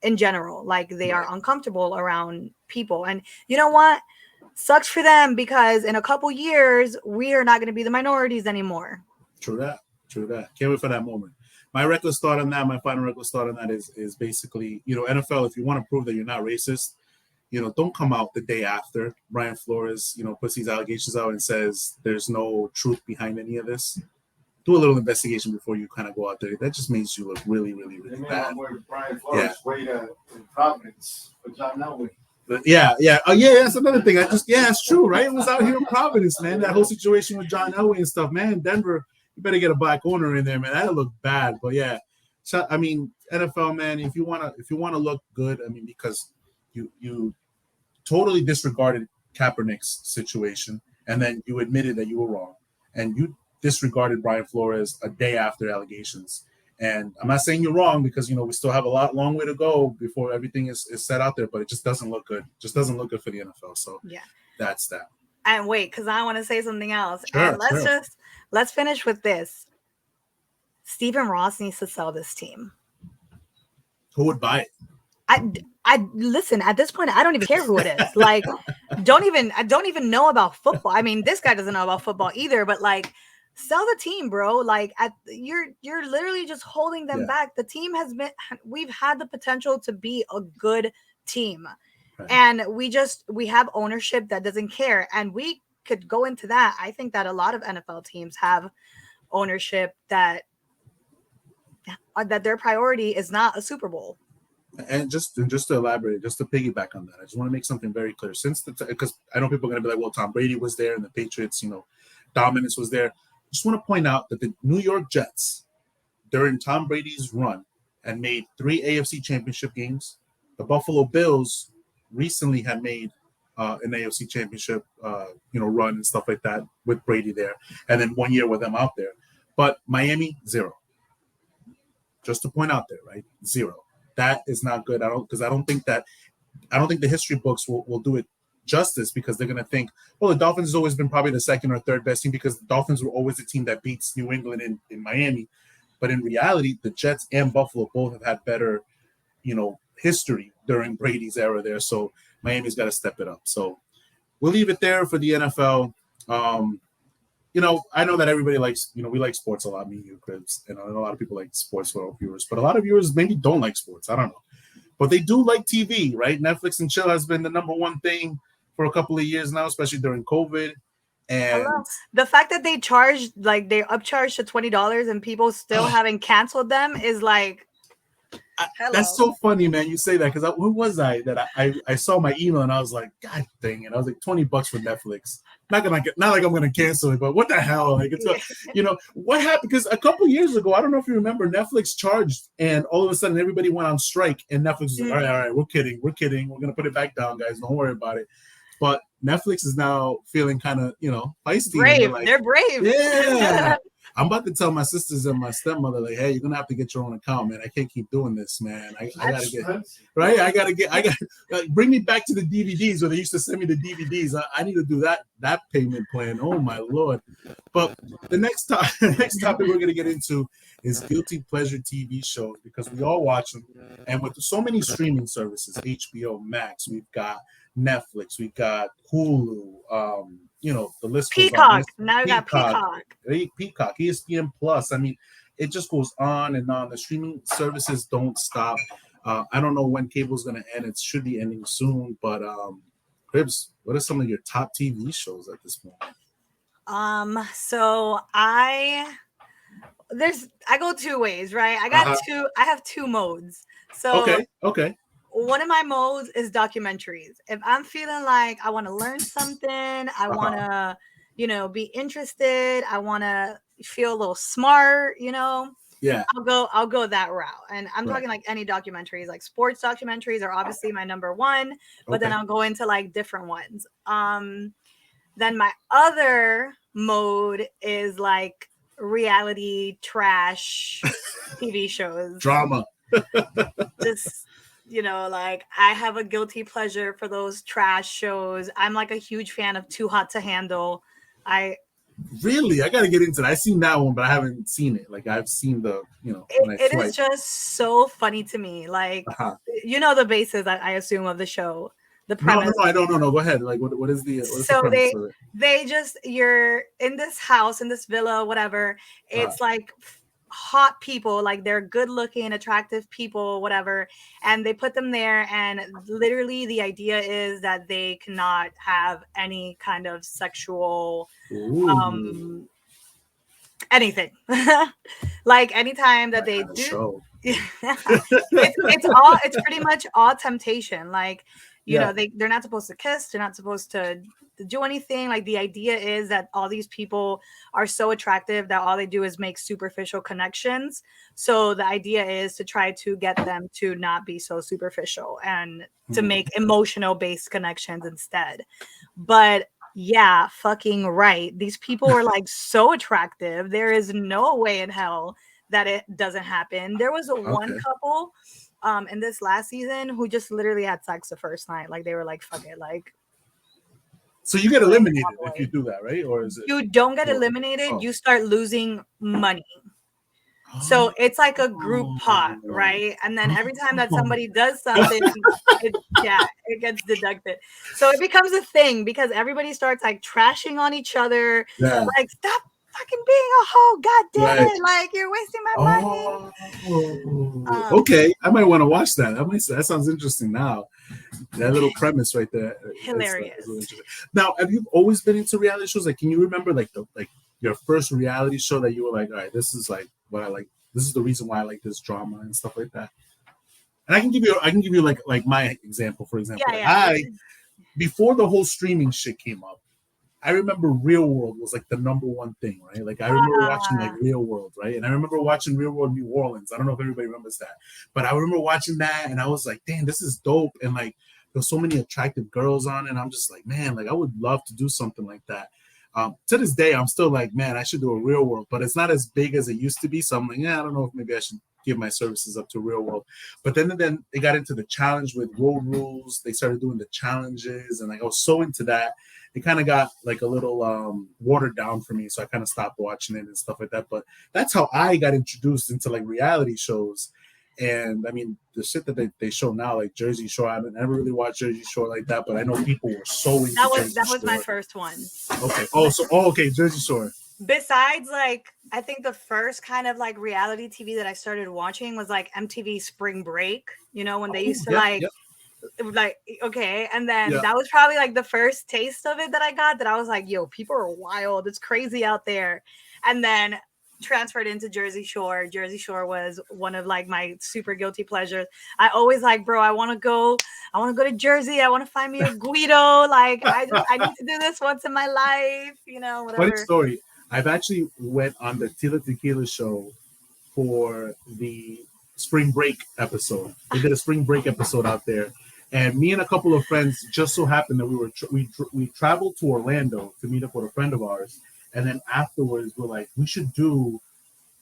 in general. Like, they are uncomfortable around people. And you know what? Sucks for them, because in a couple years, we are not going to be the minorities anymore. True that. Can't wait for that moment. My reckless thought on that, my final reckless thought on that is basically, NFL, if you want to prove that you're not racist, don't come out the day after Brian Flores, puts these allegations out and says there's no truth behind any of this. Do a little investigation before you kind of go out there. That just makes you look really, really, really bad. Brian Flores weighed in Providence for John Elway. Yeah. Oh, yeah, that's another thing. It's true, right? It was out here in Providence, man. That whole situation with John Elway and stuff, man. Denver, you better get a black owner in there, man. That'll look bad. But yeah, so I mean, NFL, man, if you wanna look good, I mean, because you totally disregarded Kaepernick's situation, and then you admitted that you were wrong, and you disregarded Brian Flores a day after allegations. And I'm not saying you're wrong, because we still have a long way to go before everything is set out there, but it just doesn't look good. Just doesn't look good for the NFL. So yeah, that's that. And wait, because I want to say something else. Sure, and let's finish with this. Stephen Ross needs to sell this team. Who would buy it? I listen, at this point, I don't even care who it is. Like, I don't even know about football. I mean, this guy doesn't know about football either, but like, sell the team, bro. Like, you're literally just holding them back. The team we've had the potential to be a good team. Right. And we have ownership that doesn't care. And we could go into that. I think that a lot of NFL teams have ownership that their priority is not a Super Bowl. And just to elaborate, just to piggyback on that, I just want to make something very clear. Because I know people are going to be like, well, Tom Brady was there and the Patriots, dominance was there. I just want to point out that the New York Jets, during Tom Brady's run, and made 3 AFC championship games. The Buffalo Bills recently had made an AFC championship, run and stuff like that with Brady there. And then 1 year with them out there. But Miami, 0. Just to point out there, right? 0. That is not good. I don't think the history books will do it justice, because they're going to think, well, the Dolphins has always been probably the second or third best team, because the Dolphins were always the team that beats New England in Miami. But in reality, the Jets and Buffalo both have had better, history during Brady's era there. So Miami's got to step it up. So we'll leave it there for the NFL. I know that everybody likes, we like sports a lot, me and you, Cribs, and I know a lot of people like sports for our viewers, but a lot of viewers maybe don't like sports. I don't know. But they do like TV, right? Netflix and chill has been the number one thing for a couple of years now, especially during COVID. And hello. The fact that they upcharged to $20 and people still haven't canceled them is like, that's so funny, man. You say that because who was I that I saw my email and I was like, God dang it! I was like $20 for Netflix. Not like I'm gonna cancel it, but what the hell? Like it's what happened? Because a couple years ago, I don't know if you remember, Netflix charged, and all of a sudden everybody went on strike, and Netflix was like, all right, we're kidding, we're gonna put it back down, guys. Don't worry about it. But Netflix is now feeling kind of feisty. Brave. They're brave. Yeah. I'm about to tell my sisters and my stepmother, like, hey, you're gonna have to get your own account, man. I can't keep doing this, man. I gotta get right. I gotta bring me back to the DVDs where they used to send me the DVDs. I need to do that payment plan. Oh my Lord. But the next topic we're gonna get into is guilty pleasure TV shows, because we all watch them, and with so many streaming services, HBO Max, we've got Netflix, we've got Hulu, the list goes Peacock. on. Now we got Peacock, ESPN Plus. I mean, it just goes on and on. The streaming services don't stop. I don't know when cable's going to end. It should be ending soon. But Cribs, what are some of your top TV shows at this moment? So I go two ways, right? I have two modes. So okay. One of my modes is documentaries. If I'm feeling like I want to learn something, I want to, be interested, I want to feel a little smart, Yeah. I'll go that route. And I'm talking like any documentaries, like sports documentaries are obviously my number one, but then I'll go into like different ones. Then my other mode is like reality trash TV shows. Drama. Just like I have a guilty pleasure for those trash shows. I'm like a huge fan of Too Hot to Handle. I got to get into that. I've seen that one, but I haven't seen it. Like I've seen the, it is just so funny to me. Like, the basis, I assume, of the show, the premise. No, I don't know. Go ahead. Like, what is the premise of it? They just, you're in this house, in this villa, whatever. It's like hot people, like they're good looking, attractive people, whatever, and they put them there, and literally the idea is that they cannot have any kind of sexual anything. Like anytime that they do it's pretty much all temptation. Like they're not supposed to kiss, they're not supposed to do anything. Like the idea is that all these people are so attractive that all they do is make superficial connections. So the idea is to try to get them to not be so superficial and to make emotional based connections instead. But yeah, fucking right. These people are like so attractive. There is no way in hell that it doesn't happen. There was one couple in this last season who just literally had sex the first night. Like they were like, fuck it, like. So you get eliminated if you do that, right? Or is it? You don't get eliminated. You start losing money. So it's like a group pot, right? And then every time that somebody does something, it gets deducted. So it becomes a thing because everybody starts like trashing on each other. Yeah. Like, stop fucking being a hoe. God damn it. Like, you're wasting my money. Okay. I might want to watch that. That sounds interesting now. That little premise right there. Hilarious. Really now, have you always been into reality shows? Like, can you remember like your first reality show that you were like, all right, this is like what I like. This is the reason why I like this drama and stuff like that. And I can give you like my example, for example. Yeah. Before the whole streaming shit came up, I remember Real World was like the number one thing, right? Like I remember watching like Real World, right? And I remember watching Real World New Orleans. I don't know if everybody remembers that, but I remember watching that and I was like, damn, this is dope. And like there's so many attractive girls on it. And I'm just like, man, like I would love to do something like that. To this day, I'm still like, man, I should do a Real World, but it's not as big as it used to be. So I'm like, yeah, I don't know if maybe I should give my services up to Real World. But then they got into the challenge with Road Rules. They started doing the challenges, and like I was so into that. It kind of got like a little watered down for me, so I kind of stopped watching it and stuff like that. But that's how I got introduced into like reality shows. And I mean, the shit that they show now, like Jersey Shore, I never really watched Jersey Shore like that, but I know people were so into that was my first one. Okay. Okay, Jersey Shore. Besides, like, I think the first kind of like reality TV that I started watching was like MTV Spring Break, you know, when they used to like, okay. And then that was probably like the first taste of it that I got, that I was like, yo, people are wild. It's crazy out there. And then transferred into Jersey Shore. Jersey Shore was one of like my super guilty pleasures. I always like, bro, I want to go to Jersey. I want to find me a Guido. Like, I need to do this once in my life, you know, whatever. Funny story. I've actually went on the Tila Tequila show for the spring break episode. They did a spring break episode out there, and me and a couple of friends just so happened that we traveled to Orlando to meet up with a friend of ours, and then afterwards we're like, we should do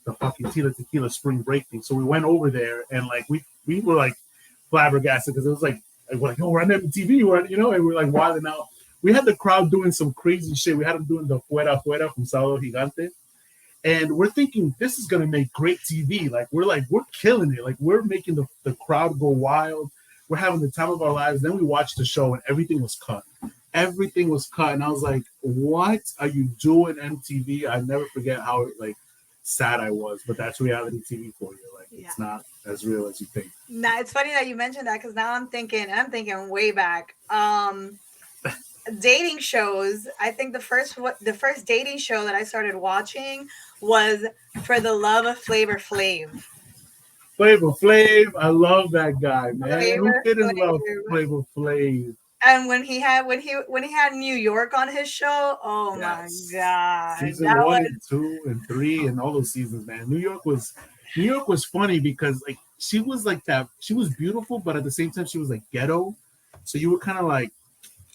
the fucking Tila Tequila spring break thing. So we went over there, and like we were like flabbergasted because it was like we're like, oh, we're on MTV, you know, and we're like wilding out. We had the crowd doing some crazy shit. We had them doing the Fuera Fuera from Sábado Gigante. And we're thinking, this is going to make great TV. We're killing it. Like, we're making the crowd go wild. We're having the time of our lives. Then we watched the show, and everything was cut. Everything was cut. And I was like, what are you doing, MTV? I never forget how, like, sad I was. But that's reality TV for you. Like, it's not as real as you think. Nah, it's funny that you mentioned that, because now I'm thinking way back. Dating shows. I think the first dating show that I started watching was For the Love of Flavor Flav. Flavor Flav, I love that guy, man. Who didn't love Flavor Flav? And when he had New York on his show, oh my god, season 1 and 2 and 3 and all those seasons, man. New York was funny because like she was like that. She was beautiful, but at the same time she was like ghetto. So you were kind of like,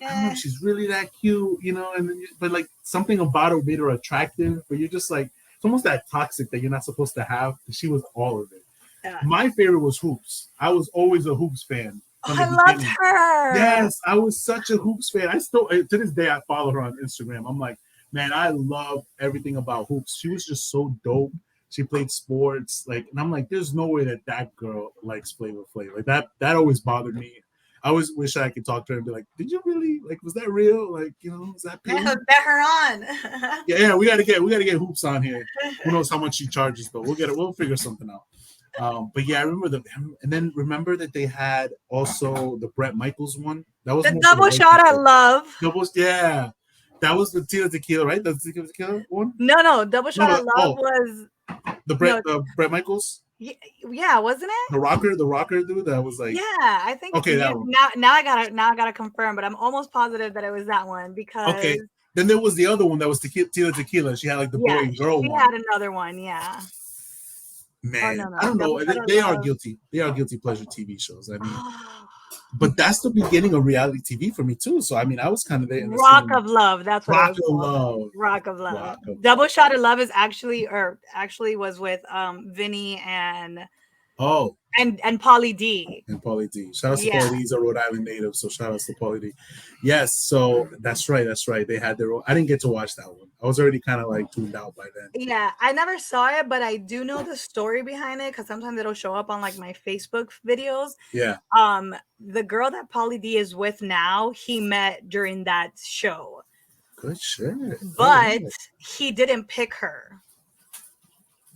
I don't know if she's really that cute, you know, but like something about her made her attractive, but you're just like, it's almost that toxic that you're not supposed to have. She was all of it. Yeah. My favorite was Hoops. I was always a Hoops fan. I loved her. Yes, I was such a Hoops fan. I still, to this day, I follow her on Instagram. I'm like, man, I love everything about Hoops. She was just so dope. She played sports, like, and I'm like, there's no way that girl likes Flavor Flav. Like that always bothered me. I always wish I could talk to her and be like, did you really, like, was that real? Like, you know, is that paid? Bet her on. yeah, we gotta get Hoops on here. Who knows how much she charges, but we'll figure something out. But yeah, I remember and then remember that they had also the Bret Michaels one. That was the Double Shot at Love. Yeah. That was the Tila Tequila, right? That's the Tequila one? No, Double Shot at Love was the Bret Michaels. Yeah, wasn't it? The rocker dude that was like, yeah, I think okay, that one. Now I gotta confirm, but I'm almost positive that it was that one because then there was the other one that was Tila Tequila. She had like the boy and girl one. She had another one, yeah. Man, no. I don't know. They are guilty. They are guilty pleasure TV shows. I mean, but that's the beginning of reality TV for me too. So I mean, I was kind of there. Rock of Love. That's what Rock of Love. Rock of Love. Double Shot of Love is actually was with Vinny and and Pauly D. And Pauly D. Shout out to Pauly D. He's a Rhode Island native, so shout out to Pauly D. Yes, so that's right. They had their own. I didn't get to watch that one. I was already kind of like tuned out by then. Yeah, I never saw it, but I do know the story behind it because sometimes it'll show up on like my Facebook videos. Yeah. The girl that Pauly D is with now, he met during that show. Good shit. But he didn't pick her.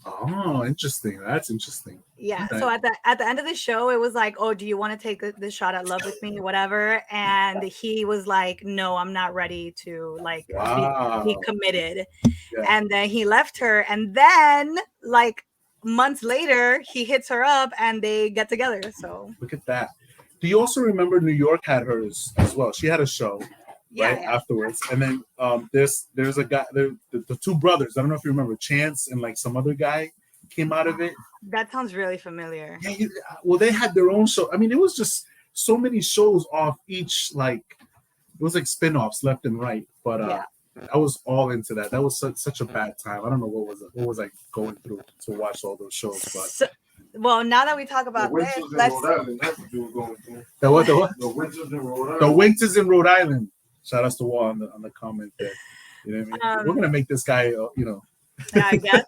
Oh, interesting. That's interesting. Yeah. Okay. So at the end of the show, it was like, oh, do you want to take this shot at love with me, whatever? And he was like, no, I'm not ready to like be committed. Yeah. And then he left her. And then like months later, he hits her up and they get together. So look at that. Do you also remember New York had hers as well? She had a show. Right afterwards, and then there's a guy, the two brothers. I don't know if you remember, Chance and like some other guy came out of it. That sounds really familiar. Yeah, well, they had their own show. I mean, it was just so many shows off each. Like it was like spin-offs left and right. But I was all into that. That was such a bad time. I don't know what was I going through to watch all those shows, but. well, now that we talk The about this, winters in let's. Rhode Island, that's what you were going through. The what? The what? The winters in Rhode Island. The winters in Rhode Island. Shout out to Wall on the comment there. You know what I mean? We're gonna make this guy, Yeah, I guess.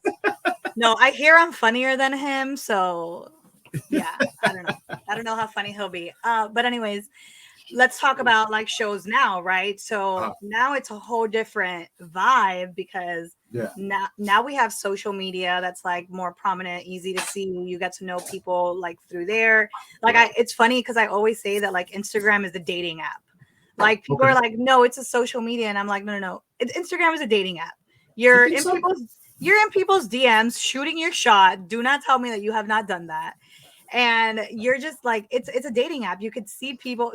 No, I hear I'm funnier than him, so yeah, I don't know how funny he'll be. But anyways, let's talk about like shows now, right? So now it's a whole different vibe because now we have social media that's like more prominent, easy to see. You get to know people like through there. Like it's funny because I always say that like Instagram is a dating app. Like people are like, no, it's a social media, and I'm like, no. Instagram is a dating app. You're in people's DMs shooting your shot. Do not tell me that you have not done that. And you're just like, it's a dating app. You could see people.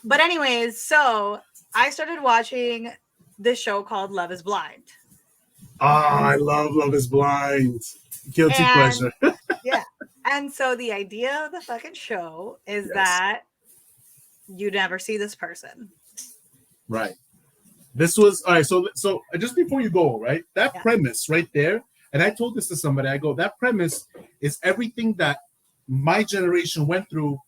But anyways, so I started watching this show called Love is Blind. I love Love is Blind. Guilty pleasure. Yeah. And so the idea of the fucking show is that you never see this person. Right. This was all right. So just before you go, right? That premise right there, and I told this to somebody. I go, that premise is everything that my generation went through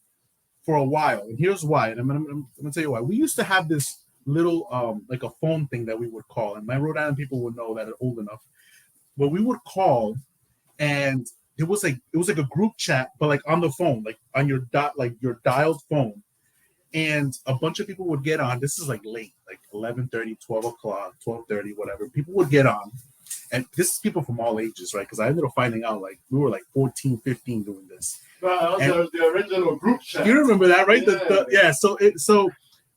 for a while, and here's why. And I'm gonna tell you why. We used to have this little like a phone thing that we would call, and my Rhode Island people would know that are old enough. But we would call, and it was like a group chat, but like on the phone, like on your your dialed phone. And a bunch of people would get on. This is like late, like 11:30, 12 o'clock, 12:30, whatever. People would get on. And this is people from all ages, right? Because I ended up finding out like we were like 14, 15 doing this. The original group chat. You remember that, right? So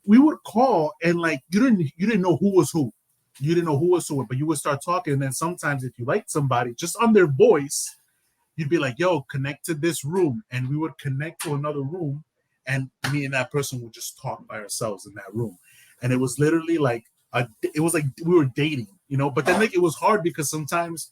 we would call and like you didn't know who was who. You didn't know who was who, but you would start talking. And then sometimes if you liked somebody, just on their voice, you'd be like, yo, connect to this room. And we would connect to another room. And me and that person would just talk by ourselves in that room. And it was literally like, it was like we were dating, but then like it was hard because sometimes,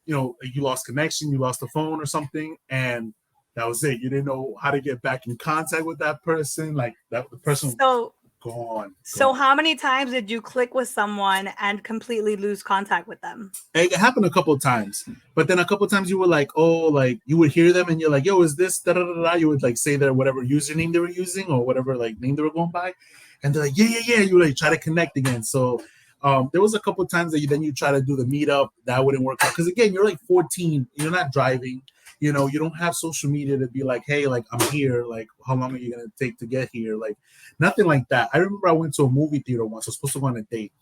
you lost connection, you lost the phone or something. And that was it. You didn't know how to get back in contact with that person. Like the person was gone. So how many times did you click with someone and completely lose contact with them? It happened a couple of times, but then a couple of times you were like, oh, like you would hear them and you're like, yo, is this da da da da? You would like say their whatever username they were using or whatever like name they were going by, and they're like, yeah. You would like try to connect again. So there was a couple of times that you try to do the meetup. That wouldn't work out because again, you're like 14, you're not driving. You don't have social media to be like, hey, like I'm here. Like, how long are you gonna take to get here? Like, nothing like that. I remember I went to a movie theater once. I was supposed to go on a date.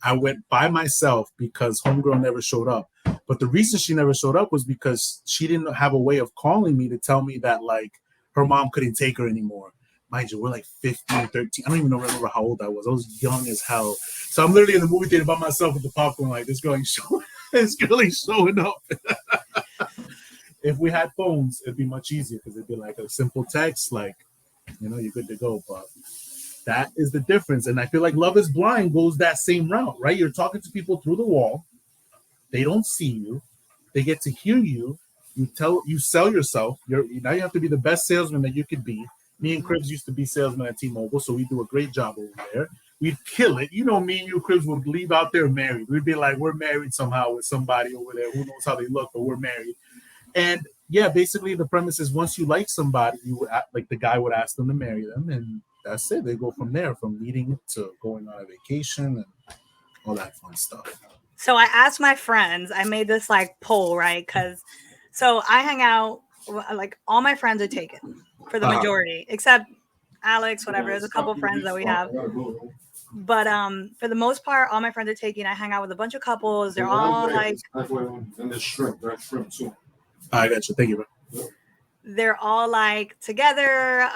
I went by myself because homegirl never showed up. But the reason she never showed up was because she didn't have a way of calling me to tell me that like her mom couldn't take her anymore. Mind you, we're like 15, 13. I don't even remember how old I was. I was young as hell. So I'm literally in the movie theater by myself with the popcorn. Like this girl ain't showing up. If we had phones, it'd be much easier because it'd be like a simple text, like, you're good to go. But that is the difference. And I feel like Love is Blind goes that same route, right? You're talking to people through the wall. They don't see you. They get to hear you. You sell yourself. Now you have to be the best salesman that you could be. Me and Cribs used to be salesmen at T-Mobile, so we do a great job over there. We'd kill it. Me and you, Cribs, would leave out there married. We'd be like, we're married somehow with somebody over there. Who knows how they look, but we're married. And yeah, basically the premise is once you like somebody, you would like the guy would ask them to marry them, and that's it. They go from there, from meeting to going on a vacation and all that fun stuff. So I asked my friends. I made this like poll, right? So I hang out, like all my friends are taken for the majority, except Alex, whatever. There's a couple friends that we have. But for the most part, all my friends are taken. I hang out with a bunch of couples. They're all like. And the shrimp too. I got you. Thank you, bro. They're all like together.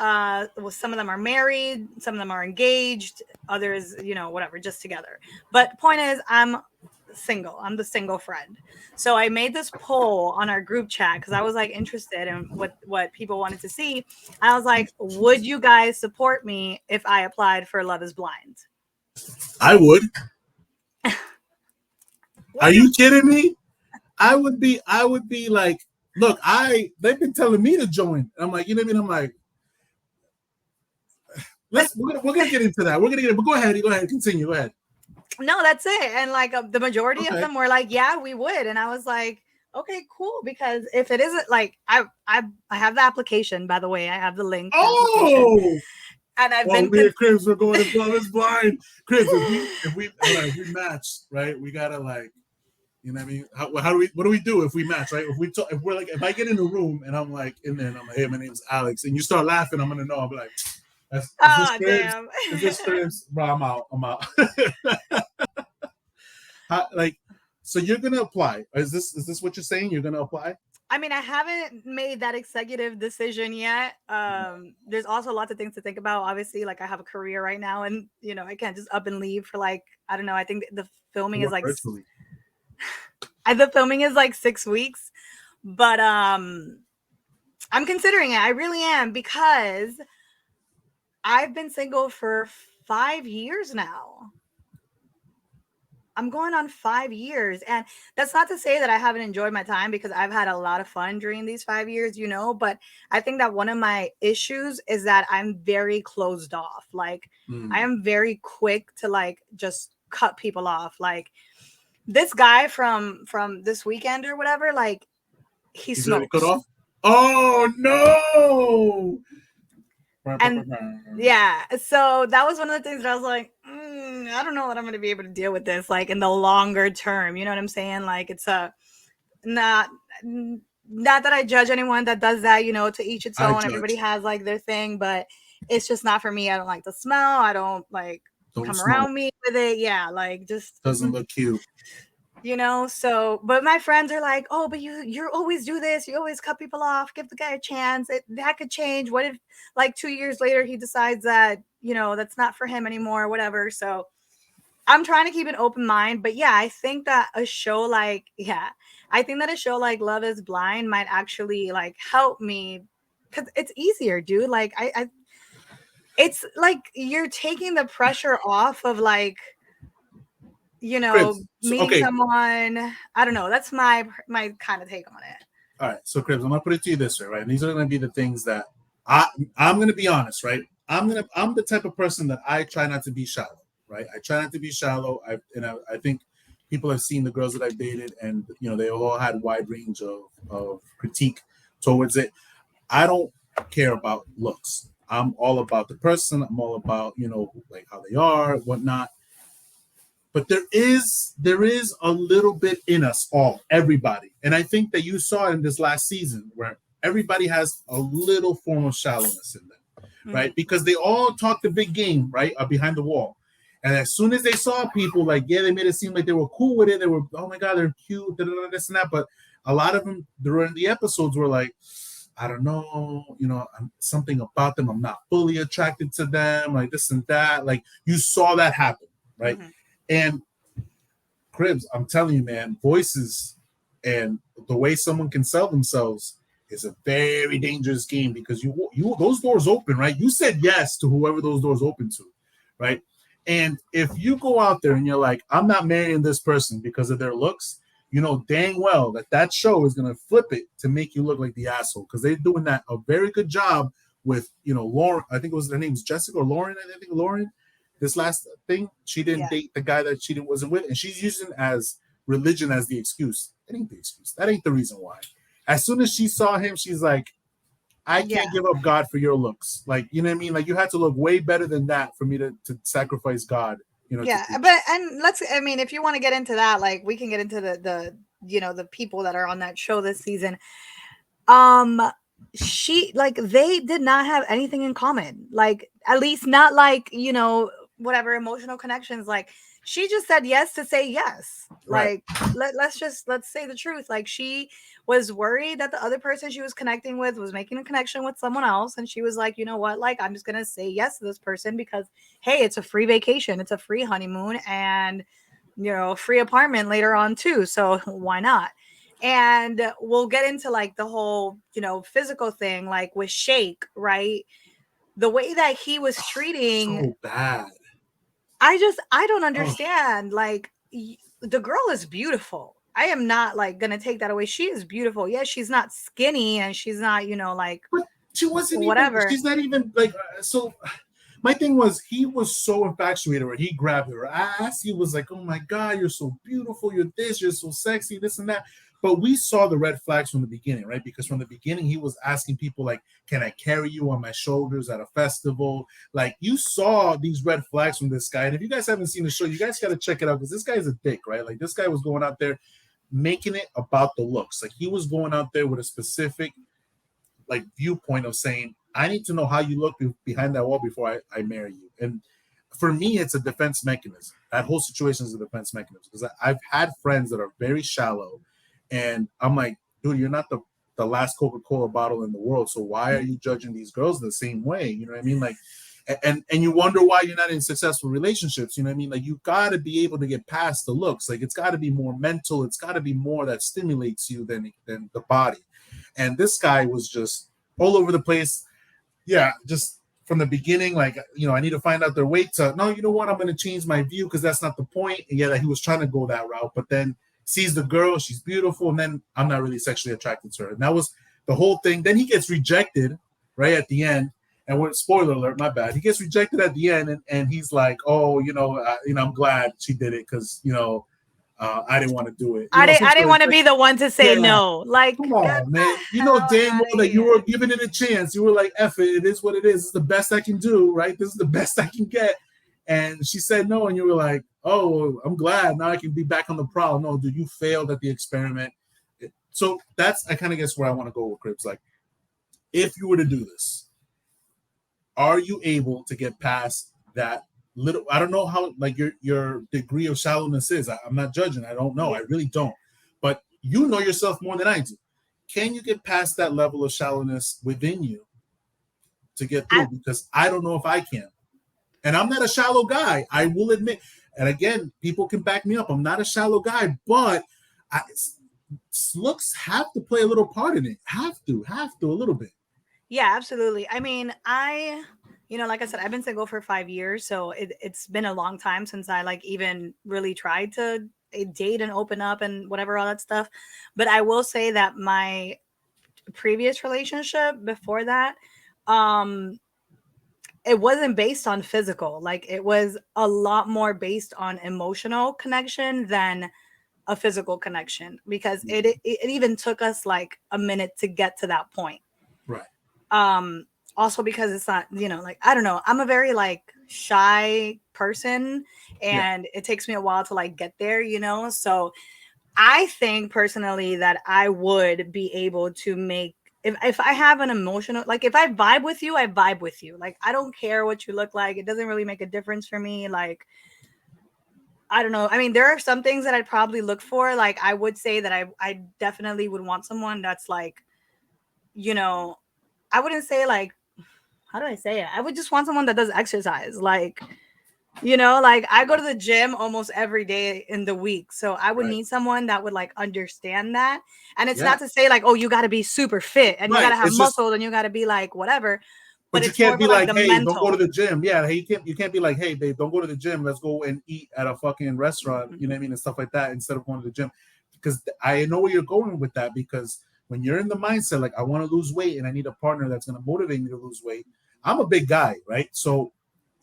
Some of them are married. Some of them are engaged. Others, whatever, just together. But point is, I'm single. I'm the single friend. So I made this poll on our group chat because I was like interested in what people wanted to see. I was like, would you guys support me if I applied for Love is Blind? I would. Are you kidding me? I would be like, look, they've been telling me to join. I'm like, I'm like, we're gonna get into that. But go ahead, continue. Go ahead. No, that's it. And like the majority of them were like, yeah, we would. And I was like, Okay, cool. Because if it isn't like I have the application, by the way, I have the link. The application, Oh, and I've well, been me and Cribs we're going to Love is Blind. Cribs, if we hold on, if we match, right? We gotta like, you know what I mean? How do we? What do we do if we match, right? If we talk, if we're like, if I get in a room and I'm like in there and I'm like, hey, my name's Alex, and you start laughing, I'm gonna know. I'm like, is this ah, Cribs? damn. Is this Cribs? Bro, I'm out. I'm out. Like, so you're gonna apply? Is this what you're saying? You're gonna apply? I mean, I haven't made that executive decision yet. There's also lots of things to think about. Obviously, like I have a career right now, and I can't just up and leave for like I don't know. I think the filming is Work like virtually. the filming is like 6 weeks, but I'm considering it. I really am because I've been single for 5 years now. I'm going on 5 years. And that's not to say that I haven't enjoyed my time because I've had a lot of fun during these 5 years, but I think that one of my issues is that I'm very closed off. Like I am very quick to like just cut people off. Like this guy from this weekend or whatever, like he He's already cut smokes. off. Oh no! And yeah, so that was one of the things that I was like, I don't know that I'm going to be able to deal with this like in the longer term. You know what I'm saying? Like it's not that I judge anyone that does that, to each its I own. Everybody judge. has like their thing, but it's just not for me. I don't like the smell. I don't like Don't come smoke. around me with it. Yeah, like just Doesn't look cute. so but my friends are like, oh, but you always do this, you always cut people off, give the guy a chance, that could change. What if like 2 years later he decides that that's not for him anymore, whatever. So I'm trying to keep an open mind, but yeah, I think that a show like Love is Blind might actually like help me because it's easier, dude. Like I it's like you're taking the pressure off of like Cribs. So, meeting okay. someone. I don't know. That's my kind of take on it. All right. So, Cribs, I'm gonna put it to you this way, right? And these are gonna be the things that I'm gonna be honest, right? I'm the type of person that I try not to be shallow, right? I try not to be shallow. I think people have seen the girls that I've dated, and they all had wide range of critique towards it. I don't care about looks. I'm all about the person. I'm all about like how they are, whatnot. But there is a little bit in us all, everybody, and I think that you saw in this last season where everybody has a little form of shallowness in them, right? Because they all talk the big game, right, behind the wall, and as soon as they saw people, like, yeah, they made it seem like they were cool with it. They were, oh my god, they're cute, this and that. But a lot of them during the episodes were like, I don't know, something about them. I'm not fully attracted to them, like this and that. Like you saw that happen, right? And Cribs, I'm telling you, man, voices and the way someone can sell themselves is a very dangerous game because you those doors open, right? You said yes to whoever those doors open to, right? And if you go out there and you're like, I'm not marrying this person because of their looks, you know dang well that show is gonna flip it to make you look like the asshole because they're doing that a very good job with Lauren. I think it was her name's Jessica or Lauren. I think Lauren. This last thing, she didn't date the guy that she wasn't with, and she's using as religion as the excuse. That ain't the excuse. That ain't the reason why. As soon as she saw him, she's like, I can't give up God for your looks. Like, you know what I mean? Like, you had to look way better than that for me to sacrifice God. Yeah, I mean, if you want to get into that, like, we can get into the people that are on that show this season. They did not have anything in common. Like, at least not like, whatever emotional connections. Like, she just said yes to say yes. Right. Like, let's say the truth. Like, she was worried that the other person she was connecting with was making a connection with someone else, and she was like, you know what, like, I'm just gonna say yes to this person because hey, it's a free vacation, it's a free honeymoon, and free apartment later on too, so why not? And we'll get into like the whole physical thing, like with Shake, right? The way that he was treating, so bad. I don't understand. Like, the girl is beautiful. I am not like gonna take that away. She is beautiful. Yes, she's not skinny and she's not, like, but she wasn't whatever. She's not even like so. My thing was, he was so infatuated where he grabbed her ass. He was like, oh my god, you're so beautiful. You're this. You're so sexy. This and that. But we saw the red flags from the beginning, right? Because from the beginning, he was asking people like, can I carry you on my shoulders at a festival? Like, you saw these red flags from this guy. And if you guys haven't seen the show, you guys got to check it out because this guy's a dick, right? Like, this guy was going out there making it about the looks. Like, he was going out there with a specific, like, viewpoint of saying, I need to know how you look behind that wall before I marry you. And for me, it's a defense mechanism. That whole situation is a defense mechanism because I've had friends that are very shallow. And I'm like, dude, you're not the last Coca-Cola bottle in the world. So why are you judging these girls the same way? You know what I mean? Like, and you wonder why you're not in successful relationships. You know what I mean? Like, you got to be able to get past the looks. Like, it's got to be more mental. It's got to be more that stimulates you than the body. And this guy was just all over the place. Yeah, just from the beginning, like, you know, I need to find out their weight. No, you know what? I'm going to change my view because that's not the point. And yeah, he was trying to go that route, but then sees the girl, she's beautiful, and then I'm not really sexually attracted to her. And that was the whole thing. Then he gets rejected right at the end. And what? Spoiler alert, my bad. He gets rejected at the end, and he's like, "Oh, I'm glad she did it because I didn't want to do it. I didn't want to be the one to say no. Like, come on, man. You know damn well that you were giving it a chance. You were like, F it. It is what it is. It's the best I can do, right? This is the best I can get." And she said no, and you were like, "Oh, I'm glad now I can be back on the prowl." No, dude, you failed at the experiment. So I kind of guess where I want to go with Cribs. Like, if you were to do this, are you able to get past that little? I don't know how, like, your degree of shallowness is. I'm not judging. I don't know. I really don't. But you know yourself more than I do. Can you get past that level of shallowness within you to get through? Because I don't know if I can. And I'm not a shallow guy, I will admit. And again, people can back me up. I'm not a shallow guy, but looks have to play a little part in it. Have to a little bit. Yeah, absolutely. I mean, like I said, I've been single for 5 years, so it's been a long time since I like even really tried to date and open up and whatever, all that stuff. But I will say that my previous relationship before that, it wasn't based on physical. Like, it was a lot more based on emotional connection than a physical connection, because it even took us like a minute to get to that point. Right. Also because it's not, like, I don't know, I'm a very like shy person, and it takes me a while to like get there, so I think personally that I would be able to make, if I have an emotional, like, if I vibe with you, I vibe with you. Like, I don't care what you look like. It doesn't really make a difference for me. Like, I don't know. I mean, there are some things that I'd probably look for. Like, I would say that I definitely would want someone that's like, I wouldn't say like, how do I say it? I would just want someone that does exercise. Like, like, I go to the gym almost every day in the week. So I would need someone that would like understand that. And it's not to say like, oh, you got to be super fit and you got to have muscle and you got to be like whatever. But you can't be like, hey, mental. Don't go to the gym. Yeah, hey, you can't be like, hey, babe, don't go to the gym. Let's go and eat at a fucking restaurant. You know what I mean? And stuff like that instead of going to the gym. Because I know where you're going with that, because when you're in the mindset, like, I want to lose weight and I need a partner that's going to motivate me to lose weight. I'm a big guy, right? So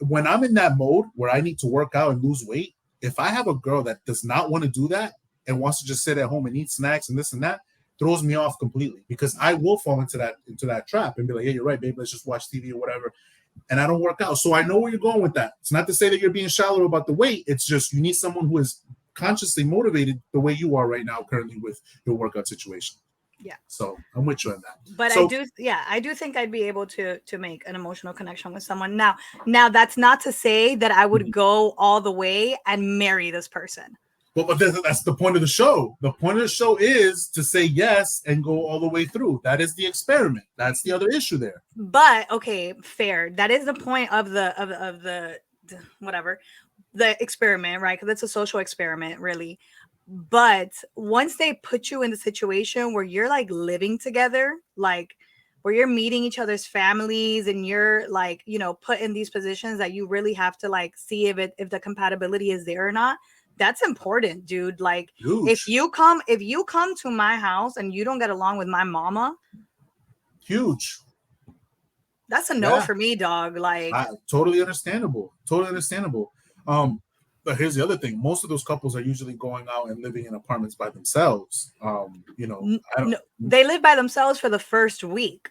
when I'm in that mode where I need to work out and lose weight, if I have a girl that does not want to do that and wants to just sit at home and eat snacks and this and that, throws me off completely, because I will fall into that trap and be like, hey, you're right, babe, let's just watch TV or whatever. And I don't work out. So I know where you're going with that. It's not to say that you're being shallow about the weight. It's just you need someone who is consciously motivated the way you are right now currently with your workout situation. Yeah. So I'm with you on that. But I do think I'd be able to make an emotional connection with someone. Now that's not to say that I would go all the way and marry this person. Well, but that's the point of the show. The point of the show is to say yes and go all the way through. That is the experiment. That's the other issue there. But okay, fair. That is the point of the whatever, the experiment, right? Because it's a social experiment, really. But once they put you in the situation where you're like living together, like where you're meeting each other's families and you're like, put in these positions that you really have to like see if the compatibility is there or not. That's important, dude. Like, huge. if you come to my house and you don't get along with my mama, huge. That's a no for me, dog. Like, totally understandable. Totally understandable. here's the other thing. Most of those couples are usually going out and living in apartments by themselves. You know, no, they live by themselves for the first week.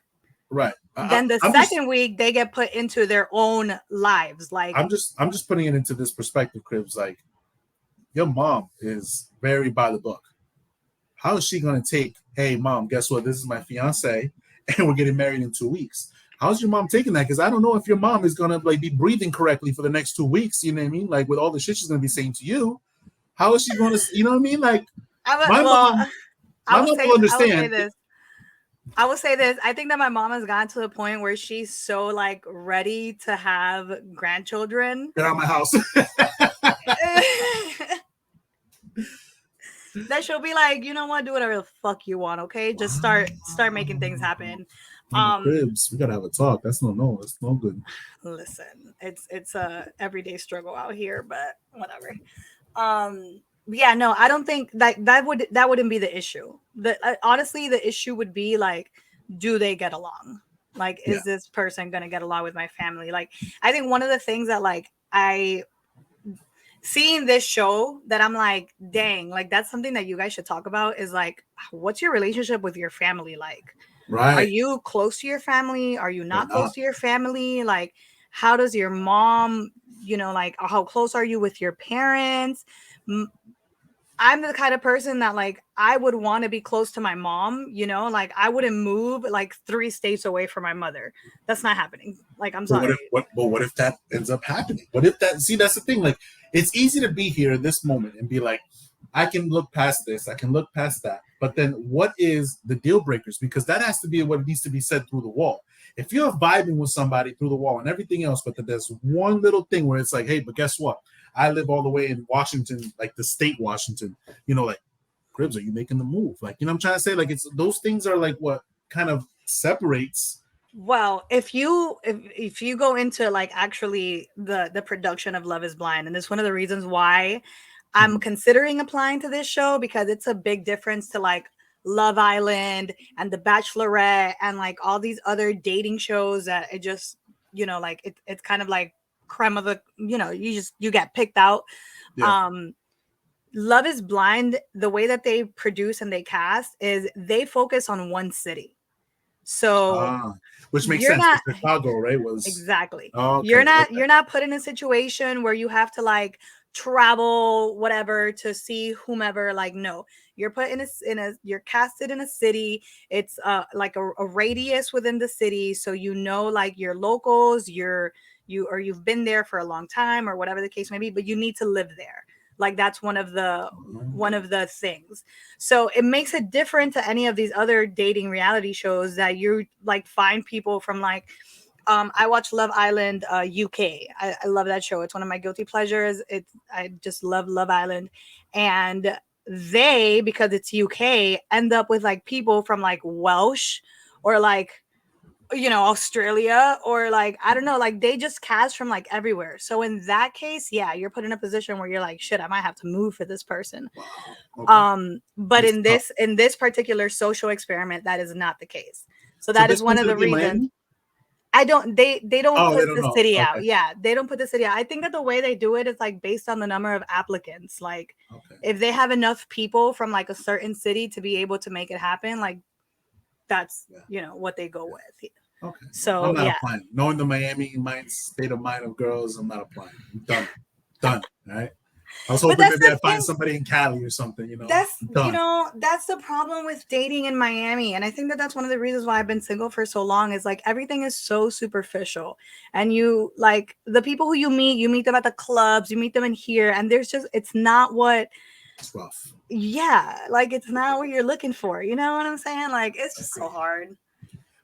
Right. Then the second week they get put into their own lives. Like I'm just putting it into this perspective, Cribs. Like, your mom is very by the book. How is she gonna take, hey mom, guess what? This is my fiance and we're getting married in 2 weeks. How's your mom taking that? Because I don't know if your mom is gonna like be breathing correctly for the next 2 weeks. You know what I mean? Like with all the shit she's gonna be saying to you, how is she gonna? You know what I mean? Like my mom will understand. I will say this. I think that my mom has gotten to the point where she's so like ready to have grandchildren. Get out of my house. That she'll be like, you know what, do whatever the fuck you want, okay? Just start making things happen. Cribs, we gotta have a talk. That's no good. Listen, it's a everyday struggle out here, but whatever. Yeah, no, I don't think that wouldn't be the issue. Honestly, the issue would be like, do they get along? Like, is this person gonna get along with my family? Like, I think one of the things that like seeing this show that I'm like, dang, like that's something that you guys should talk about is like, what's your relationship with your family like? Right. Are you close to your family? Are you not close to your family? Like, how does your mom, you know, like how close are you with your parents? I'm the kind of person that like I would want to be close to my mom, you know, like I wouldn't move like 3 states away from my mother. That's not happening. Like, I'm sorry. What if that ends up happening? What if that? See, that's the thing. Like, it's easy to be here in this moment and be like, I can look past this, I can look past that. But then what is the deal breakers? Because that has to be what needs to be said through the wall. If you're vibing with somebody through the wall and everything else, but then there's one little thing where it's like, hey, but guess what? I live all the way in Washington, like the state Washington, you know, like, Cribs, are you making the move? Like, you know what I'm trying to say? Like, it's those things are like what kind of separates. Well, if you go into like actually the production of Love is Blind, and it's one of the reasons why I'm considering applying to this show, because it's a big difference to like Love Island and The Bachelorette and like all these other dating shows that it just, you know, like it's kind of like creme of the, you know, you get picked out. Love is Blind, the way that they produce and they cast is they focus on one city. So which makes sense. Chicago, right? Was exactly. Okay, you're not put in a situation where you have to like travel whatever to see whomever. Like, no, you're put in a you're casted in a city. It's like a radius within the city, so you know like your locals, you've been there for a long time or whatever the case may be, but you need to live there. Like, that's one of the things. So it makes it different to any of these other dating reality shows that you like find people from like, I watch Love Island UK. I love that show. It's one of my guilty pleasures. I just love Love Island. And they, because it's UK, end up with like people from like Welsh or like, you know, Australia or like, I don't know, like they just cast from like everywhere. So in that case, yeah, you're put in a position where you're like, shit, I might have to move for this person. Wow. Okay. But in this particular social experiment, that is not the case. So that is one of the reasons. They don't put the city out. Yeah, they don't put the city out. I think that the way they do it is like based on the number of applicants. Like if they have enough people from like a certain city to be able to make it happen, like that's you know what they go with. Okay. So I'm not applying. Knowing the Miami state of mind of girls, I'm not applying. I'm done. All right. I was hoping maybe I'd find somebody in Cali or something, you know. That's the problem with dating in Miami. And I think that that's one of the reasons why I've been single for so long is like everything is so superficial. And you like the people who you meet them at the clubs, you meet them in here, and it's not what it's rough. Yeah, like it's not what you're looking for. You know what I'm saying? Like it's just so hard.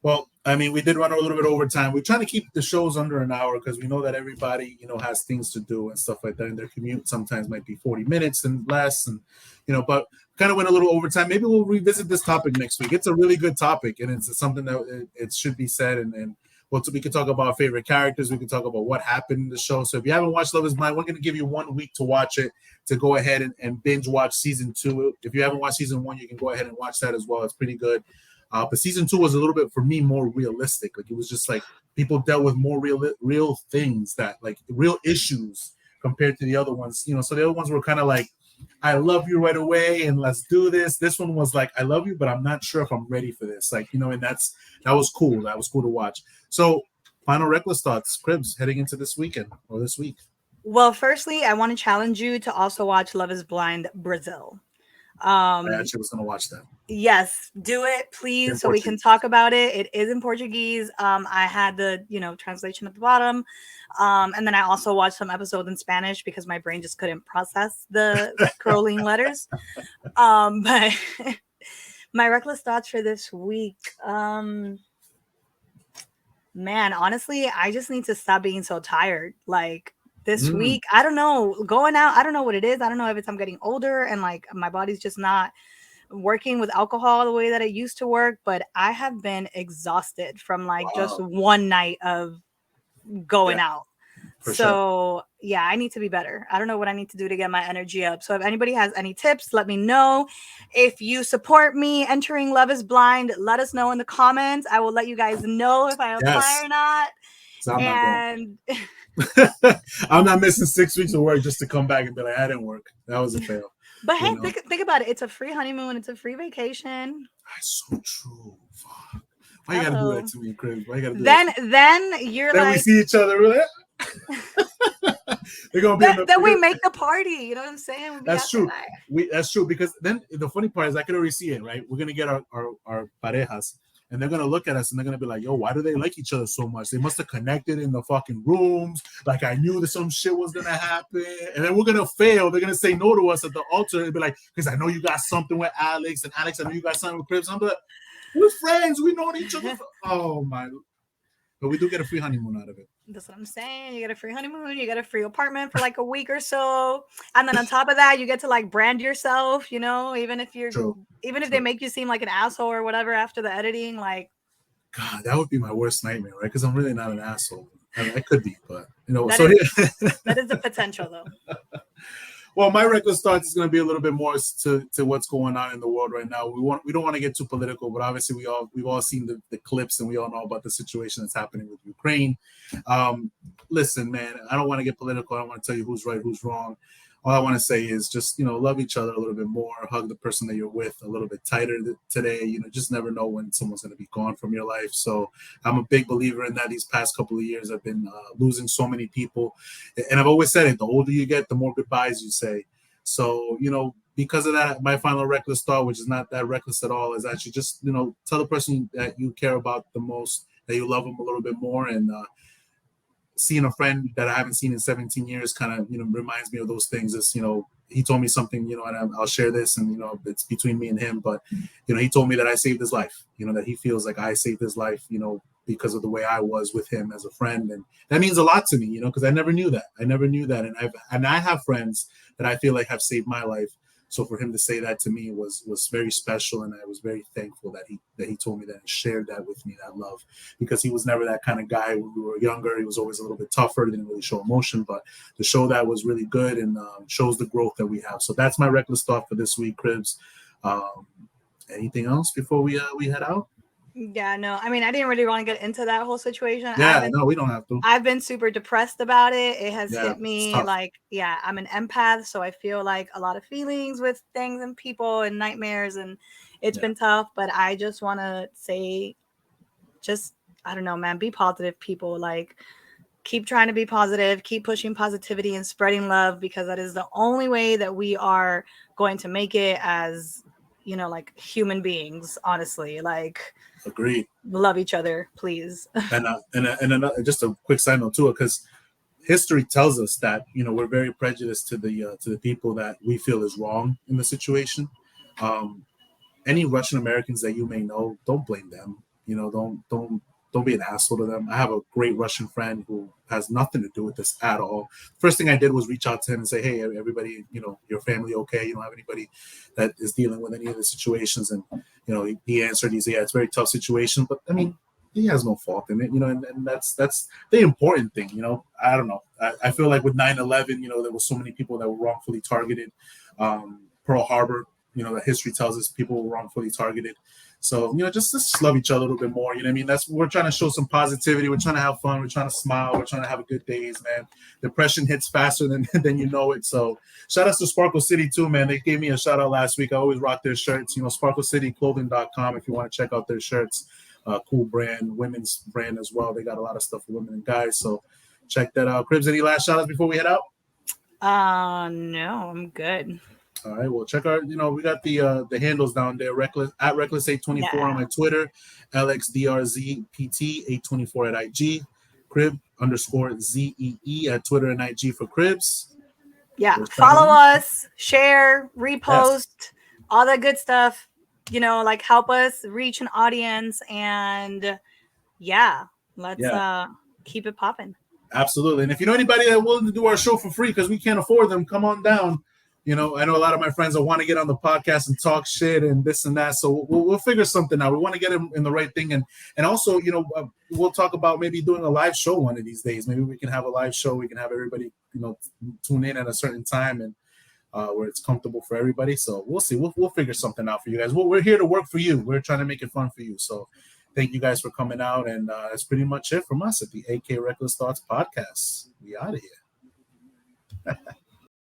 Well, I mean, we did run a little bit over time. We're trying to keep the shows under an hour because we know that everybody, you know, has things to do and stuff like that. And their commute sometimes might be 40 minutes and less. And, you know, but kind of went a little overtime. Maybe we'll revisit this topic next week. It's a really good topic. And it's something that it should be said. And we can talk about our favorite characters. We can talk about what happened in the show. So if you haven't watched Love is Blind, we're going to give you 1 week to watch it, to go ahead and binge watch season 2. If you haven't watched season 1, you can go ahead and watch that as well. It's pretty good. But season 2 was a little bit, for me, more realistic. Like it was just like people dealt with more real things, that like real issues compared to the other ones. So the other ones were kind of like, I love you right away and let's do this. This one was like, I love you, but I'm not sure if I'm ready for this. Like, and that was cool. That was cool to watch. So final reckless thoughts, Cribs, heading into this weekend or this week. Well, firstly, I want to challenge you to also watch Love is Blind Brazil. I actually was going to watch that. Yes, do it, please, so we can talk about it. It is in Portuguese. I had the, translation at the bottom. And then I also watched some episodes in Spanish because my brain just couldn't process the scrolling letters. But my reckless thoughts for this week. Man, honestly, I just need to stop being so tired. Like this week, I don't know, going out, I don't know what it is. I don't know if it's I'm getting older and like my body's just not working with alcohol the way that it used to work, but I have been exhausted from like just one night of going out. So yeah, I need to be better. I don't know what I need to do to get my energy up. So if anybody has any tips, let me know. If you support me entering Love is Blind, let us know in the comments. I will let you guys know if I apply or not. So I'm not missing 6 weeks of work just to come back and be like, I didn't work. That was a fail. But hey, think about it. It's a free honeymoon. It's a free vacation. That's so true. Fuck. Why you gotta do that to me, Chris? Why you gotta do that? Then you're then like, we see each other. Really? They're gonna be then we make the party. You know what I'm saying? That's true. That's true, because then the funny part is I can already see it. Right? We're gonna get our parejas, and they're gonna look at us and they're gonna be like, "Yo, why do they like each other so much? They must have connected in the fucking rooms. Like I knew that some shit was gonna happen." And then we're gonna fail. They're gonna say no to us at the altar and be like, "Because I know you got something with Alex, and Alex, I know you got something with Cribs." I'm like, we're friends. We know each other. Oh my! But we do get a free honeymoon out of it. That's what I'm saying. You get a free honeymoon. You get a free apartment for like a week or so, and then on top of that, you get to like brand yourself. Even if if they make you seem like an asshole or whatever after the editing, like. God, that would be my worst nightmare, right? Because I'm really not an asshole. I could be, but that is the potential, though. Well, my reckless thoughts is going to be a little bit more to what's going on in the world right now. We don't want to get too political, but obviously we've all seen the clips and we all know about the situation that's happening with Ukraine. Listen, man, I don't want to get political. I don't want to tell you who's right, who's wrong. All I want to say is just, love each other a little bit more, hug the person that you're with a little bit tighter today. Just never know when someone's going to be gone from your life. So I'm a big believer in that. These past couple of years, I've been losing so many people. And I've always said it, the older you get, the more goodbyes you say. So, because of that, my final reckless thought, which is not that reckless at all, is actually just, tell the person that you care about the most, that you love them a little bit more. And, seeing a friend that I haven't seen in 17 years kind of, reminds me of those things. It's, he told me something, and I'll share this and, it's between me and him, but, he told me that I saved his life, that he feels like I saved his life, because of the way I was with him as a friend. And that means a lot to me, because I never knew that. And I have friends that I feel like have saved my life. So for him to say that to me was very special, and I was very thankful that he told me that and shared that with me, that love, because he was never that kind of guy when we were younger. He was always a little bit tougher, didn't really show emotion, but the show that was really good and shows the growth that we have. So that's my reckless thought for this week, Cribs. Anything else before we head out? Yeah, no, I mean, I didn't really want to get into that whole situation. Yeah, no, we don't have to. I've been super depressed about it. It has hit me like, I'm an empath, so I feel like a lot of feelings with things and people and nightmares, and it's been tough. But I just want to say, I don't know, man, be positive, people. Like, keep trying to be positive, keep pushing positivity and spreading love, because that is the only way that we are going to make it as, like human beings, honestly. Like, agreed. Love each other, please. And another, just a quick side note too, because history tells us that we're very prejudiced to the people that we feel is wrong in the situation. Any Russian Americans that you may know, don't blame them. Don't be an asshole to them. I have a great Russian friend who has nothing to do with this at all. First thing I did was reach out to him and say, hey, everybody, your family okay? You don't have anybody that is dealing with any of the situations? And, he answered, he said, yeah, it's a very tough situation. But, I mean, he has no fault in it, and that's the important thing, I don't know. I feel like with 9/11, there were so many people that were wrongfully targeted. Pearl Harbor, that history tells us people were wrongfully targeted. So, just love each other a little bit more. You know what I mean? We're trying to show some positivity. We're trying to have fun. We're trying to smile. We're trying to have a good days, man. Depression hits faster than you know it. So shout outs to Sparkle City too, man. They gave me a shout out last week. I always rock their shirts. SparkleCityClothing.com if you want to check out their shirts. Cool brand, women's brand as well. They got a lot of stuff for women and guys. So check that out. Cribs, any last shout outs before we head out? No, I'm good. All right, well, check our, we got the handles down there, Reckless824 on my Twitter, LXDRZPT824 at IG, Crib_ZEE at Twitter and IG for Cribs. Yeah, follow us, share, repost, all that good stuff. Help us reach an audience, and let's keep it popping. Absolutely. And if you know anybody that willing to do our show for free because we can't afford them, come on down. I know a lot of my friends that want to get on the podcast and talk shit and this and that. So we'll figure something out. We want to get them in the right thing. And also, we'll talk about maybe doing a live show one of these days. Maybe we can have a live show. We can have everybody, tune in at a certain time and where it's comfortable for everybody. So we'll see. We'll figure something out for you guys. We're here to work for you. We're trying to make it fun for you. So thank you guys for coming out. And that's pretty much it from us at the AK Reckless Thoughts podcast. We out of here.